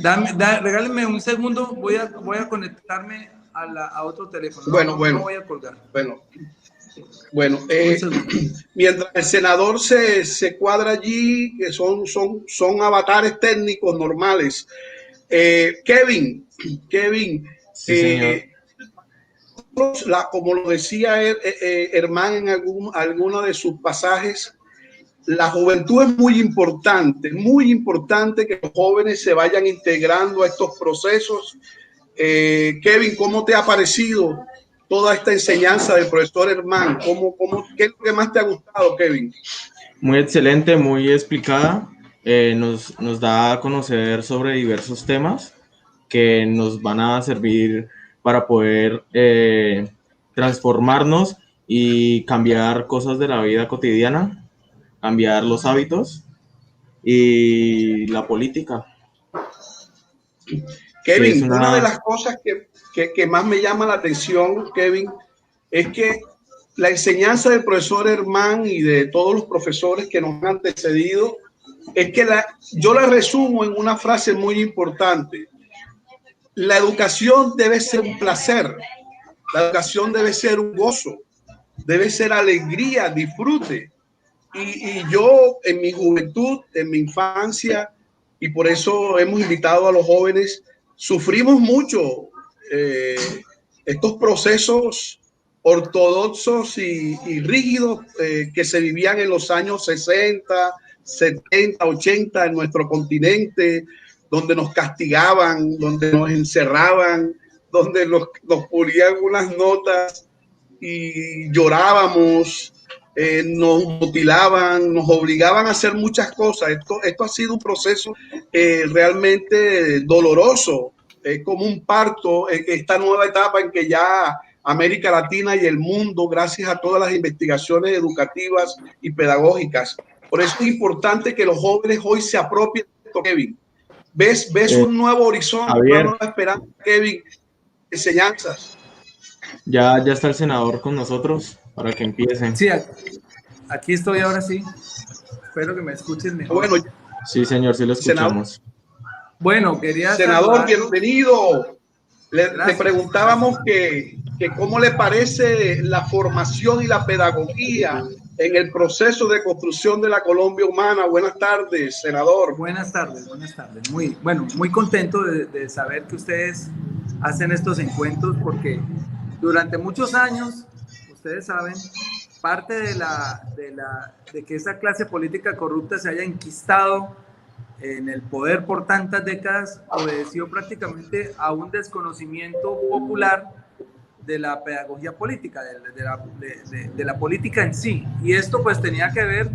Regálenme un segundo, voy a conectarme a otro teléfono. Bueno, no, bueno. No voy a colgar. Bueno. Bueno, mientras el senador se cuadra allí, que son avatares técnicos normales. Kevin, Sí, señor. como lo decía Herman en alguno de sus pasajes, la juventud es muy importante que los jóvenes se vayan integrando a estos procesos. Kevin, ¿cómo te ha parecido toda esta enseñanza del profesor Herman? ¿Qué es lo que más te ha gustado, Kevin? Muy excelente, muy explicada. Nos da a conocer sobre diversos temas que nos van a servir para poder transformarnos y cambiar cosas de la vida cotidiana, cambiar los hábitos y la política. Kevin, una de las cosas que más me llama la atención, Kevin, es que la enseñanza del profesor Herman y de todos los profesores que nos han antecedido es que yo la resumo en una frase muy importante. La educación debe ser un placer, la educación debe ser un gozo, debe ser alegría, disfrute. Y yo en mi juventud, en mi infancia, y por eso hemos invitado a los jóvenes, sufrimos mucho estos procesos ortodoxos y rígidos que se vivían en los años 60, 70, 80 en nuestro continente, donde nos castigaban, donde nos encerraban, donde nos ponían unas notas y llorábamos, nos mutilaban, nos obligaban a hacer muchas cosas. Esto ha sido un proceso realmente doloroso, como un parto, esta nueva etapa en que ya América Latina y el mundo, gracias a todas las investigaciones educativas y pedagógicas. Por eso es importante que los jóvenes hoy se apropien de esto, Kevin. ¿Ves un nuevo horizonte, una nueva esperanza, Kevin? Enseñanzas. Ya está el senador con nosotros para que empiecen. Sí, aquí estoy ahora sí. Espero que me escuchen mejor. Bueno, sí, señor, sí lo escuchamos. Bueno, quería senador, bienvenido. Le preguntábamos que cómo le parece la formación y la pedagogía en el proceso de construcción de la Colombia humana. Buenas tardes, senador. Buenas tardes, buenas tardes. Muy contento de saber que ustedes hacen estos encuentros, porque durante muchos años, ustedes saben, parte de que esa clase política corrupta se haya enquistado en el poder por tantas décadas obedeció prácticamente a un desconocimiento popular de la pedagogía política, de la política en sí. Y esto pues tenía que ver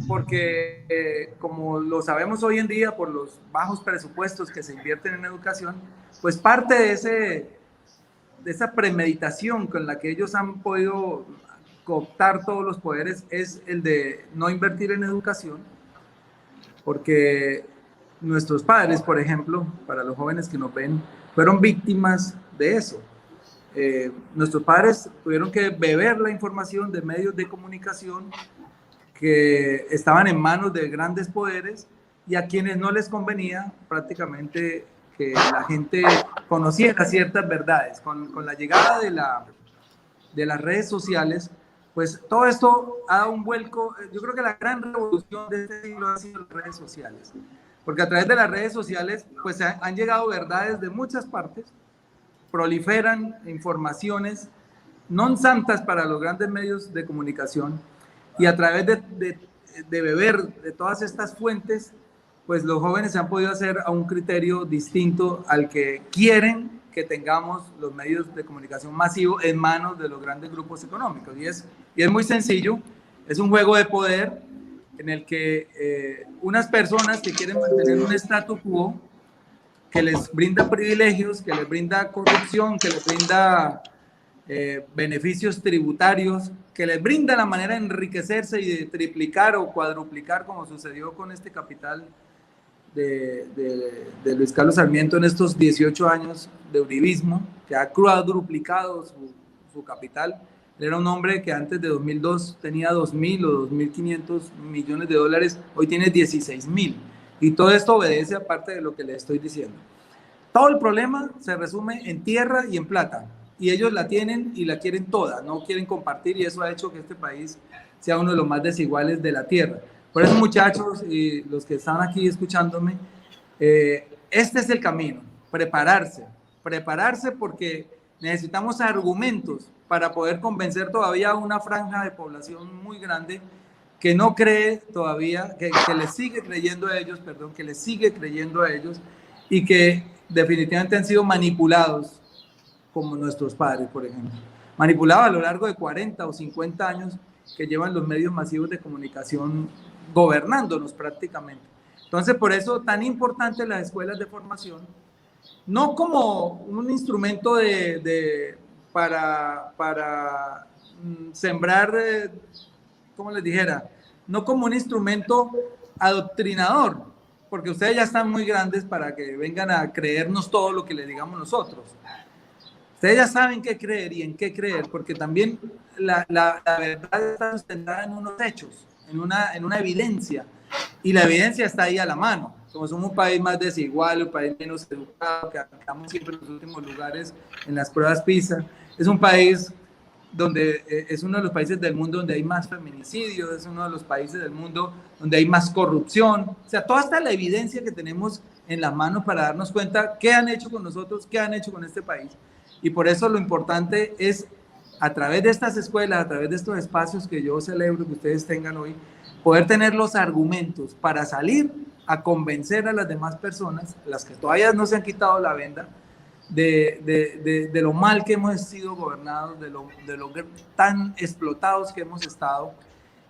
porque, como lo sabemos hoy en día, por los bajos presupuestos que se invierten en educación, pues parte de esa premeditación con la que ellos han podido cooptar todos los poderes es el de no invertir en educación, porque nuestros padres, por ejemplo, para los jóvenes que nos ven, fueron víctimas de eso. Nuestros padres tuvieron que beber la información de medios de comunicación que estaban en manos de grandes poderes y a quienes no les convenía prácticamente que la gente conociera ciertas verdades. Con la llegada de las redes sociales, pues todo esto ha dado un vuelco. Yo creo que la gran revolución de este siglo ha sido las redes sociales, porque a través de las redes sociales pues han llegado verdades de muchas partes, proliferan informaciones non santas para los grandes medios de comunicación, y a través de beber de todas estas fuentes, pues los jóvenes se han podido hacer a un criterio distinto al que quieren que tengamos los medios de comunicación masivos en manos de los grandes grupos económicos. Y es muy sencillo, es un juego de poder en el que unas personas que quieren mantener un statu quo que les brinda privilegios, que les brinda corrupción, que les brinda beneficios tributarios, que les brinda la manera de enriquecerse y de triplicar o cuadruplicar, como sucedió con este capital de Luis Carlos Sarmiento en estos 18 años de uribismo, que ha cuadruplicado su capital. Él era un hombre que antes de 2002 tenía 2.000 o 2.500 millones de dólares, hoy tiene 16.000. Y todo esto obedece a parte de lo que le estoy diciendo. Todo el problema se resume en tierra y en plata. y ellos la tienen y la quieren toda, no quieren compartir, y eso ha hecho que este país sea uno de los más desiguales de la tierra. Por eso, muchachos y los que están aquí escuchándome, este es el camino, prepararse porque necesitamos argumentos para poder convencer todavía a una franja de población muy grande que no cree todavía, que les sigue creyendo a ellos, y que definitivamente han sido manipulados, como nuestros padres, por ejemplo. Manipulados a lo largo de 40 o 50 años que llevan los medios masivos de comunicación gobernándonos prácticamente. Entonces, por eso tan importante las escuelas de formación, no como un instrumento para sembrar, como les dijera, no como un instrumento adoctrinador, porque ustedes ya están muy grandes para que vengan a creernos todo lo que les digamos nosotros. Ustedes ya saben qué creer y en qué creer, porque también la verdad está sustentada en unos hechos, en una evidencia, y la evidencia está ahí a la mano. Como somos un país más desigual, un país menos educado, que estamos siempre en los últimos lugares en las pruebas PISA, es un país donde es uno de los países del mundo donde hay más feminicidios, es uno de los países del mundo donde hay más corrupción. O sea, toda esta la evidencia que tenemos en la mano para darnos cuenta qué han hecho con nosotros, qué han hecho con este país. Y por eso lo importante es, a través de estas escuelas, a través de estos espacios que yo celebro que ustedes tengan hoy, poder tener los argumentos para salir a convencer a las demás personas, las que todavía no se han quitado la venda, de lo mal que hemos sido gobernados, de lo tan explotados que hemos estado,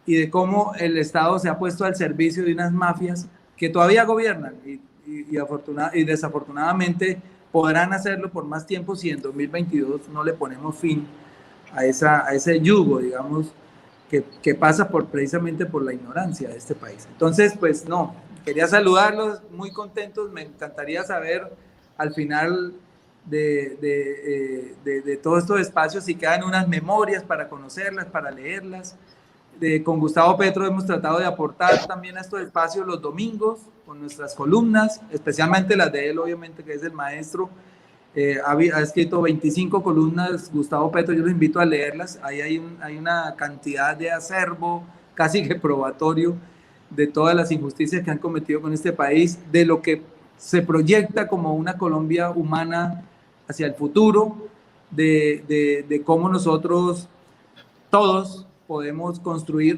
y de cómo el Estado se ha puesto al servicio de unas mafias que todavía gobiernan y desafortunadamente podrán hacerlo por más tiempo si en 2022 no le ponemos fin a ese yugo, digamos, que pasa precisamente por la ignorancia de este país. Entonces, pues no, quería saludarlos, muy contentos, me encantaría saber al final de todos estos espacios si quedan unas memorias para conocerlas, para leerlas. Con Gustavo Petro hemos tratado de aportar también a estos espacios los domingos con nuestras columnas, especialmente las de él, obviamente, que es el maestro. Ha escrito 25 columnas Gustavo Petro, yo los invito a leerlas. Ahí hay una cantidad de acervo casi que probatorio de todas las injusticias que han cometido con este país, de lo que se proyecta como una Colombia humana hacia el futuro, de cómo nosotros todos podemos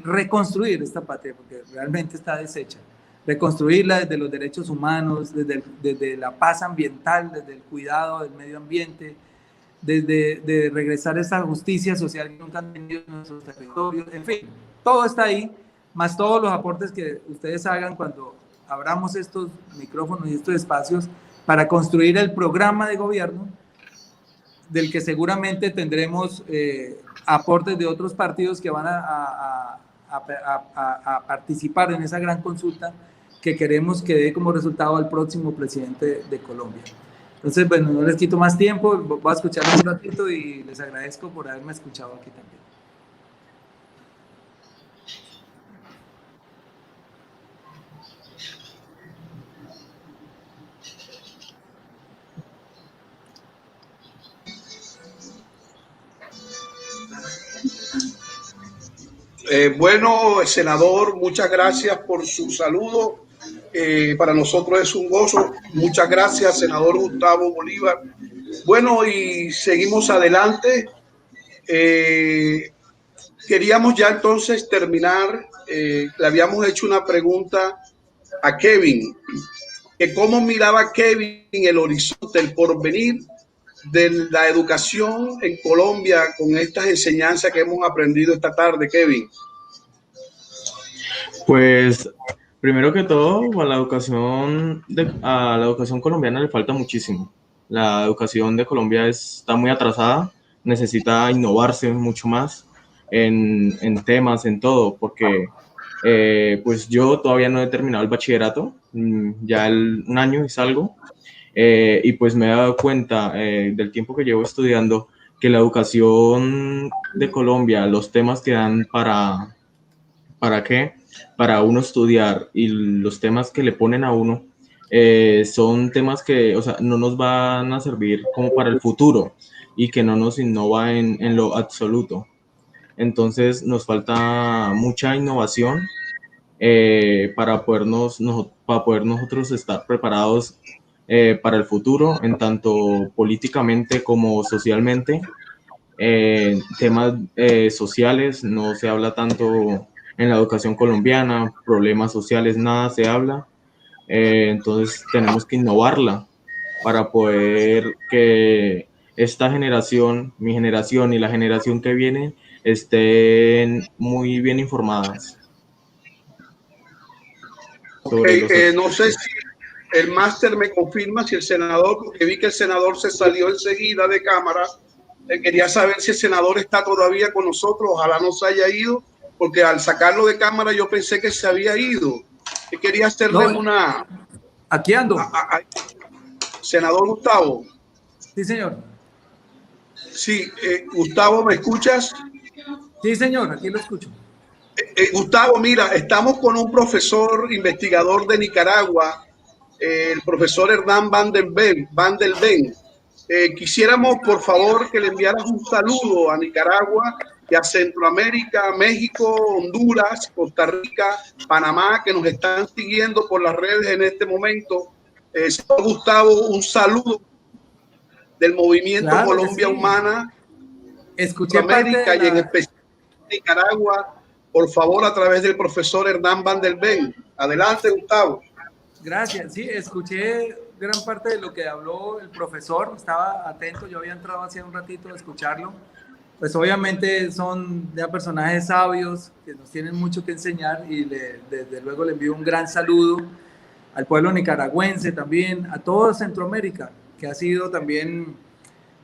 reconstruir esta patria, porque realmente está deshecha, reconstruirla desde los derechos humanos, desde la paz ambiental, desde el cuidado del medio ambiente, de regresar a esa justicia social que nunca han tenido en nuestros territorios, en fin, todo está ahí, más todos los aportes que ustedes hagan cuando abramos estos micrófonos y estos espacios para construir el programa de gobierno, del que seguramente tendremos aportes de otros partidos que van a participar en esa gran consulta que queremos que dé como resultado al próximo presidente de Colombia. Entonces, bueno, no les quito más tiempo, voy a escucharles un ratito y les agradezco por haberme escuchado aquí también. Bueno, senador, muchas gracias por su saludo. Para nosotros es un gozo. Muchas gracias, senador Gustavo Bolívar. Bueno, y seguimos adelante. Queríamos ya entonces terminar. Le habíamos hecho una pregunta a Kevin, que cómo miraba Kevin el horizonte, el porvenir de la educación en Colombia con estas enseñanzas que hemos aprendido esta tarde, Kevin. Pues primero que todo, a la educación colombiana le falta muchísimo. La educación de Colombia está muy atrasada, necesita innovarse mucho más en temas, en todo, porque pues yo todavía no he terminado el bachillerato, ya un año y salgo. Y pues me he dado cuenta del tiempo que llevo estudiando que la educación de Colombia, los temas que dan para uno estudiar y los temas que le ponen a uno son temas que, o sea, no nos van a servir como para el futuro. y que no nos innova en lo absoluto. Entonces nos falta mucha innovación para poder nosotros estar preparados para el futuro, en tanto políticamente como socialmente. Temas sociales no se habla tanto en la educación colombiana, problemas sociales nada se habla, entonces tenemos que innovarla para poder que esta generación, mi generación y la generación que viene estén muy bien informadas. No sé si el máster me confirma si el senador, porque vi que el senador se salió enseguida de cámara. Quería saber si el senador está todavía con nosotros. Ojalá no se haya ido, porque al sacarlo de cámara yo pensé que se había ido. Quería hacerle una... Aquí ando. Senador Gustavo. Sí, señor. Sí, Gustavo, ¿me escuchas? Sí, señor, aquí lo escucho. Gustavo, mira, estamos con un profesor investigador de Nicaragua, el profesor Hernán Van del Ben. Quisiéramos, por favor, que le enviaras un saludo a Nicaragua y a Centroamérica, México, Honduras, Costa Rica, Panamá, que nos están siguiendo por las redes en este momento. Señor Gustavo, un saludo del movimiento Colombia Humana, escuché América y en especial Nicaragua, por favor, a través del profesor Hernán Van del Ben. Adelante, Gustavo. Gracias, sí, escuché gran parte de lo que habló el profesor, estaba atento, yo había entrado hace un ratito a escucharlo. Pues obviamente son ya personajes sabios que nos tienen mucho que enseñar y desde luego le envío un gran saludo al pueblo nicaragüense también, a toda Centroamérica, que ha sido también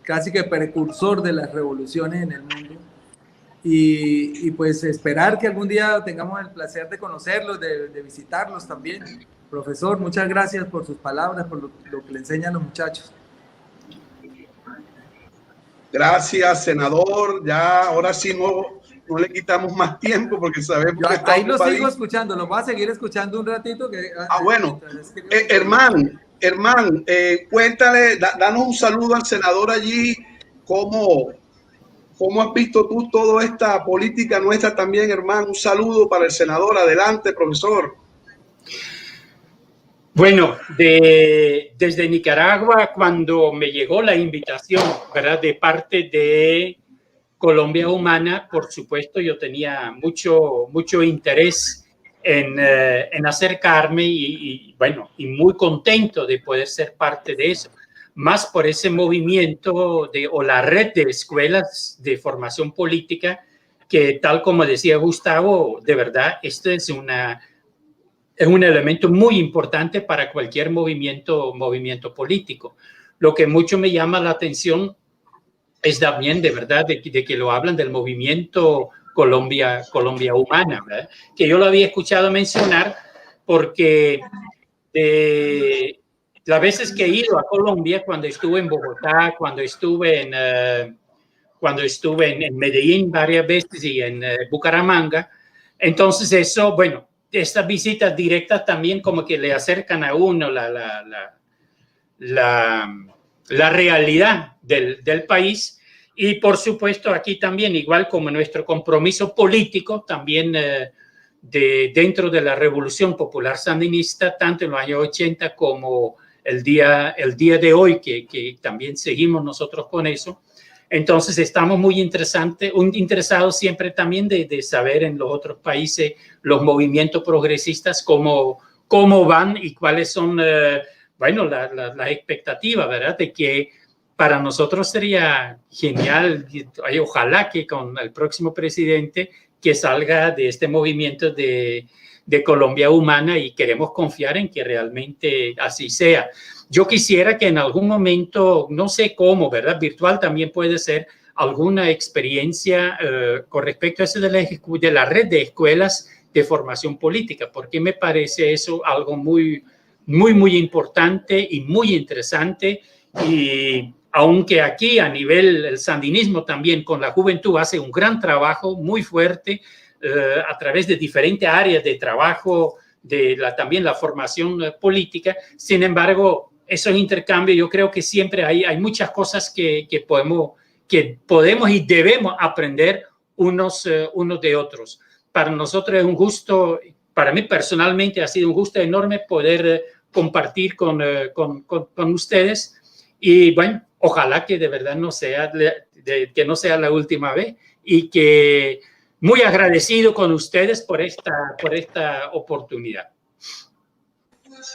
casi que precursor de las revoluciones en el mundo. Y pues esperar que algún día tengamos el placer de conocerlos, de visitarlos también. Profesor, muchas gracias por sus palabras, por lo que le enseñan los muchachos. Gracias, senador. Ya ahora sí no le quitamos más tiempo porque sabemos que está ahí lo sigo escuchando, lo voy a seguir escuchando un ratito. Bueno. Hermán, cuéntale, danos un saludo al senador allí. ¿Cómo has visto tú toda esta política nuestra también, hermano? Un saludo para el senador. Adelante, profesor. Bueno, desde Nicaragua, cuando me llegó la invitación, ¿verdad?, de parte de Colombia Humana, por supuesto, yo tenía mucho interés en acercarme y muy contento de poder ser parte de eso. Más por ese movimiento o la red de escuelas de formación política que, tal como decía Gustavo, de verdad, esto es un elemento muy importante para cualquier movimiento político. Lo que mucho me llama la atención es también, de verdad, de que lo hablan del movimiento Colombia Humana, ¿verdad? Que yo lo había escuchado mencionar porque las veces que he ido a Colombia, cuando estuve en Bogotá, cuando estuve en Medellín varias veces y en Bucaramanga, entonces eso, bueno, estas visitas directas también como que le acercan a uno la realidad del país. Y por supuesto aquí también, igual como nuestro compromiso político también dentro de la Revolución Popular Sandinista, tanto en los años 80 como el día de hoy, que también seguimos nosotros con eso. Entonces estamos muy interesados siempre también de saber en los otros países los movimientos progresistas cómo van y cuáles son las expectativas, ¿verdad? De que para nosotros sería genial, ojalá que con el próximo presidente que salga de este movimiento de Colombia Humana, y queremos confiar en que realmente así sea. Yo quisiera que en algún momento, no sé cómo, ¿verdad? Virtual también puede ser, alguna experiencia con respecto a eso de la red de escuelas de formación política, porque me parece eso algo muy importante y muy interesante. Y aunque aquí a nivel el sandinismo también con la juventud hace un gran trabajo muy fuerte a través de diferentes áreas de trabajo, también la formación política. Sin embargo, esos intercambios, yo creo que siempre hay muchas cosas que podemos que podemos y debemos aprender unos de otros. Para nosotros es un gusto, para mí personalmente ha sido un gusto enorme poder compartir con ustedes, y bueno, ojalá que de verdad que no sea la última vez, y que muy agradecido con ustedes por esta oportunidad.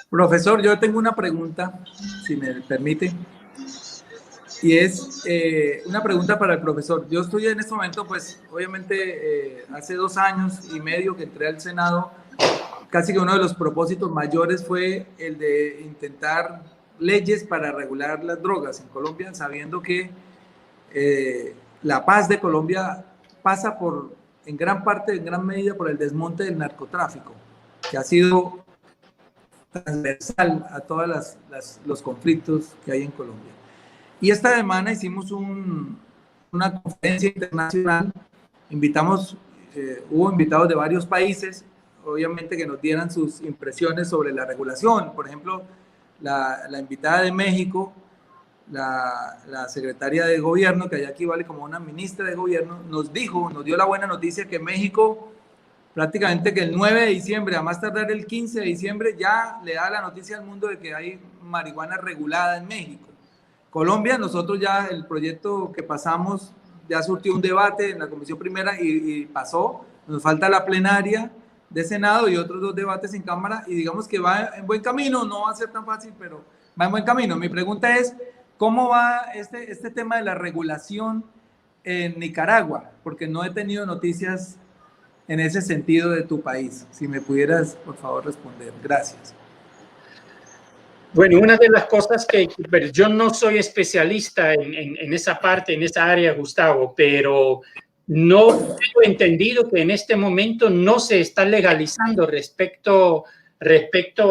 Profesor, yo tengo una pregunta, si me permite, y es una pregunta para el profesor. Yo estoy en este momento, pues, obviamente, hace 2 años y medio que entré al Senado, casi que uno de los propósitos mayores fue el de intentar leyes para regular las drogas en Colombia, sabiendo que la paz de Colombia pasa en gran parte, en gran medida, por el desmonte del narcotráfico, que ha sido transversal a todos los conflictos que hay en Colombia. Y esta semana hicimos una conferencia internacional, hubo invitados de varios países, obviamente, que nos dieran sus impresiones sobre la regulación. Por ejemplo, la invitada de México, la secretaria de gobierno, que allá equivale como una ministra de gobierno, nos dio la buena noticia que México, prácticamente que el 9 de diciembre, a más tardar el 15 de diciembre, ya le da la noticia al mundo de que hay marihuana regulada en México. Colombia, nosotros ya el proyecto que pasamos ya surtió un debate en la Comisión Primera y pasó. Nos falta la plenaria de Senado y otros 2 debates en Cámara, y digamos que va en buen camino. No va a ser tan fácil, pero va en buen camino. Mi pregunta es, ¿cómo va este tema de la regulación en Nicaragua? Porque no he tenido noticias en ese sentido de tu país. Si me pudieras, por favor, responder. Gracias. Bueno, una de las cosas pero yo no soy especialista en esa parte, en esa área, Gustavo, pero no tengo entendido que en este momento no se está legalizando respecto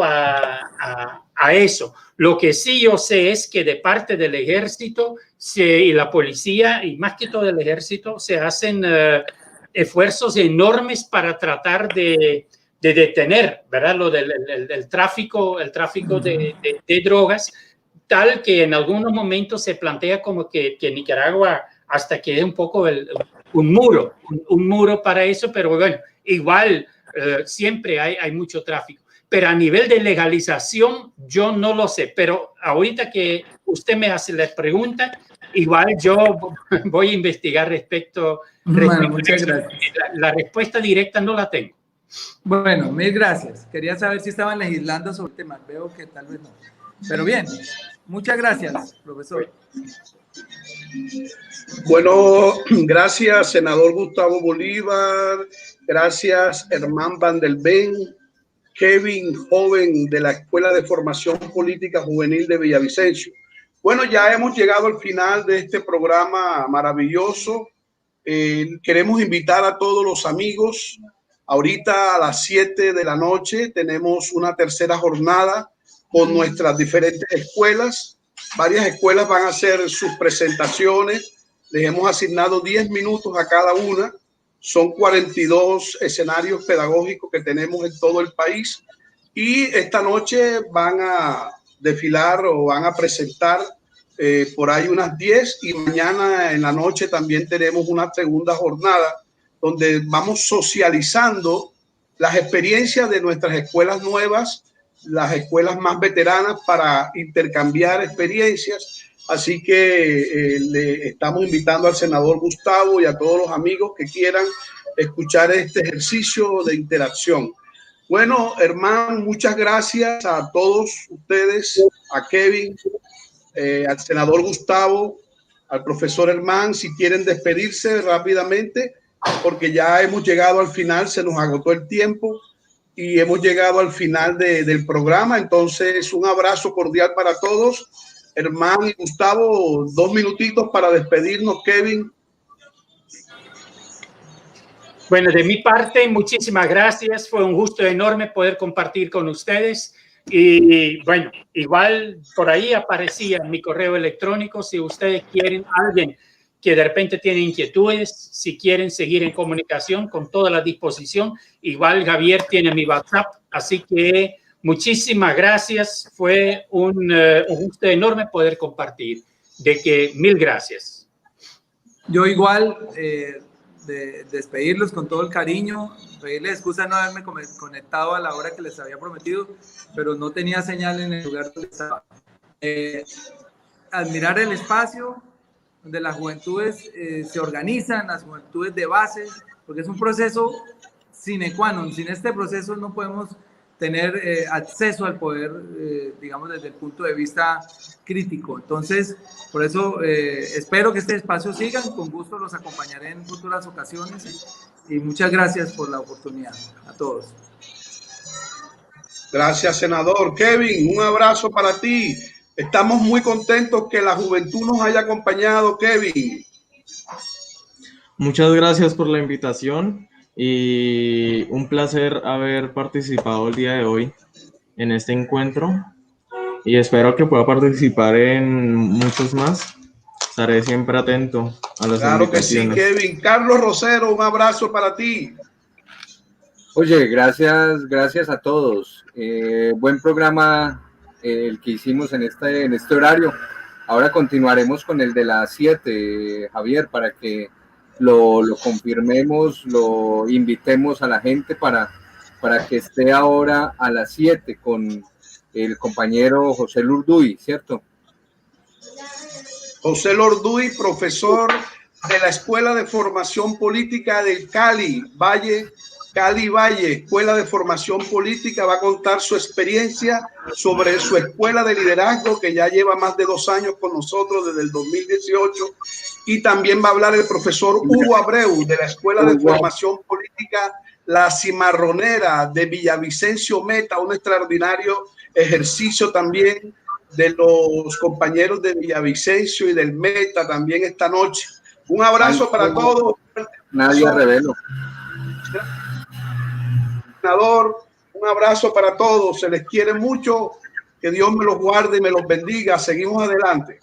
a eso. Lo que sí yo sé es que de parte del ejército y la policía, y más que todo el ejército, se hacen esfuerzos enormes para tratar de detener, ¿verdad?, lo del tráfico de drogas, tal que en algunos momentos se plantea como que Nicaragua hasta quede un poco un muro para eso, pero bueno, igual siempre hay mucho tráfico. Pero a nivel de legalización yo no lo sé, pero ahorita que usted me hace la pregunta, igual yo voy a investigar respecto muchas gracias. La respuesta directa no la tengo. Bueno, mil gracias. Quería saber si estaban legislando sobre el tema. Veo que tal vez no. Pero bien, muchas gracias, profesor. Bueno, gracias, senador Gustavo Bolívar. Gracias, Herman Van der Ven. Kevin, joven de la Escuela de Formación Política Juvenil de Villavicencio. Bueno, ya hemos llegado al final de este programa maravilloso. Queremos invitar a todos los amigos. Ahorita a las 7 de la noche tenemos una tercera jornada con nuestras diferentes escuelas. Varias escuelas van a hacer sus presentaciones. Les hemos asignado 10 minutos a cada una. Son 42 escenarios pedagógicos que tenemos en todo el país. Y esta noche van a desfilar o van a presentar por ahí unas 10. Y mañana en la noche también tenemos una segunda jornada donde vamos socializando las experiencias de nuestras escuelas nuevas, las escuelas más veteranas, para intercambiar experiencias. Así que le estamos invitando al senador Gustavo y a todos los amigos que quieran escuchar este ejercicio de interacción. Bueno, hermano, muchas gracias a todos ustedes, a Kevin, al senador Gustavo, al profesor Herman. Si quieren despedirse rápidamente, porque ya hemos llegado al final, se nos agotó el tiempo y hemos llegado al final del programa. Entonces, un abrazo cordial para todos. Herman y Gustavo, 2 minutitos para despedirnos. Kevin. Bueno, de mi parte, muchísimas gracias. Fue un gusto enorme poder compartir con ustedes. Y bueno, igual por ahí aparecía mi correo electrónico. Si ustedes quieren, alguien que de repente tiene inquietudes, si quieren seguir en comunicación, con toda la disposición. Igual Javier tiene mi WhatsApp, así que muchísimas gracias. Fue un gusto enorme poder compartir. Mil gracias. Yo igual, de despedirlos con todo el cariño, pedirles excusa no haberme conectado a la hora que les había prometido, pero no tenía señal en el lugar donde estaba. Admirar el espacio donde las juventudes se organizan, las juventudes de base, porque es un proceso sine qua non. Sin este proceso no podemos tener acceso al poder, digamos, desde el punto de vista crítico. Entonces, por eso espero que este espacio siga. Con gusto los acompañaré en futuras ocasiones y muchas gracias por la oportunidad a todos. Gracias, senador. Kevin, un abrazo para ti. Estamos muy contentos que la juventud nos haya acompañado, Kevin. Muchas gracias por la invitación y un placer haber participado el día de hoy en este encuentro y espero que pueda participar en muchos más. Estaré siempre atento a las invitaciones. Claro que sí, Kevin. Carlos Rosero, un abrazo para ti. Oye, gracias a todos. Buen programa el que hicimos en este horario. Ahora continuaremos con el de las 7, Javier, para que lo confirmemos, lo invitemos a la gente para que esté ahora a las 7 con el compañero José Lurduy, ¿cierto? José Lurduy, profesor de la Escuela de Formación Política del Cali Valle, Escuela de Formación Política, va a contar su experiencia sobre su escuela de liderazgo que ya lleva más de 2 años con nosotros desde el 2018, y también va a hablar el profesor Hugo Abreu de la Escuela de Formación Política La Cimarronera de Villavicencio Meta, un extraordinario ejercicio también de los compañeros de Villavicencio y del Meta también esta noche. Un abrazo para todos. Nadie revelo. Un abrazo para todos, se les quiere mucho, que Dios me los guarde y me los bendiga. Seguimos adelante.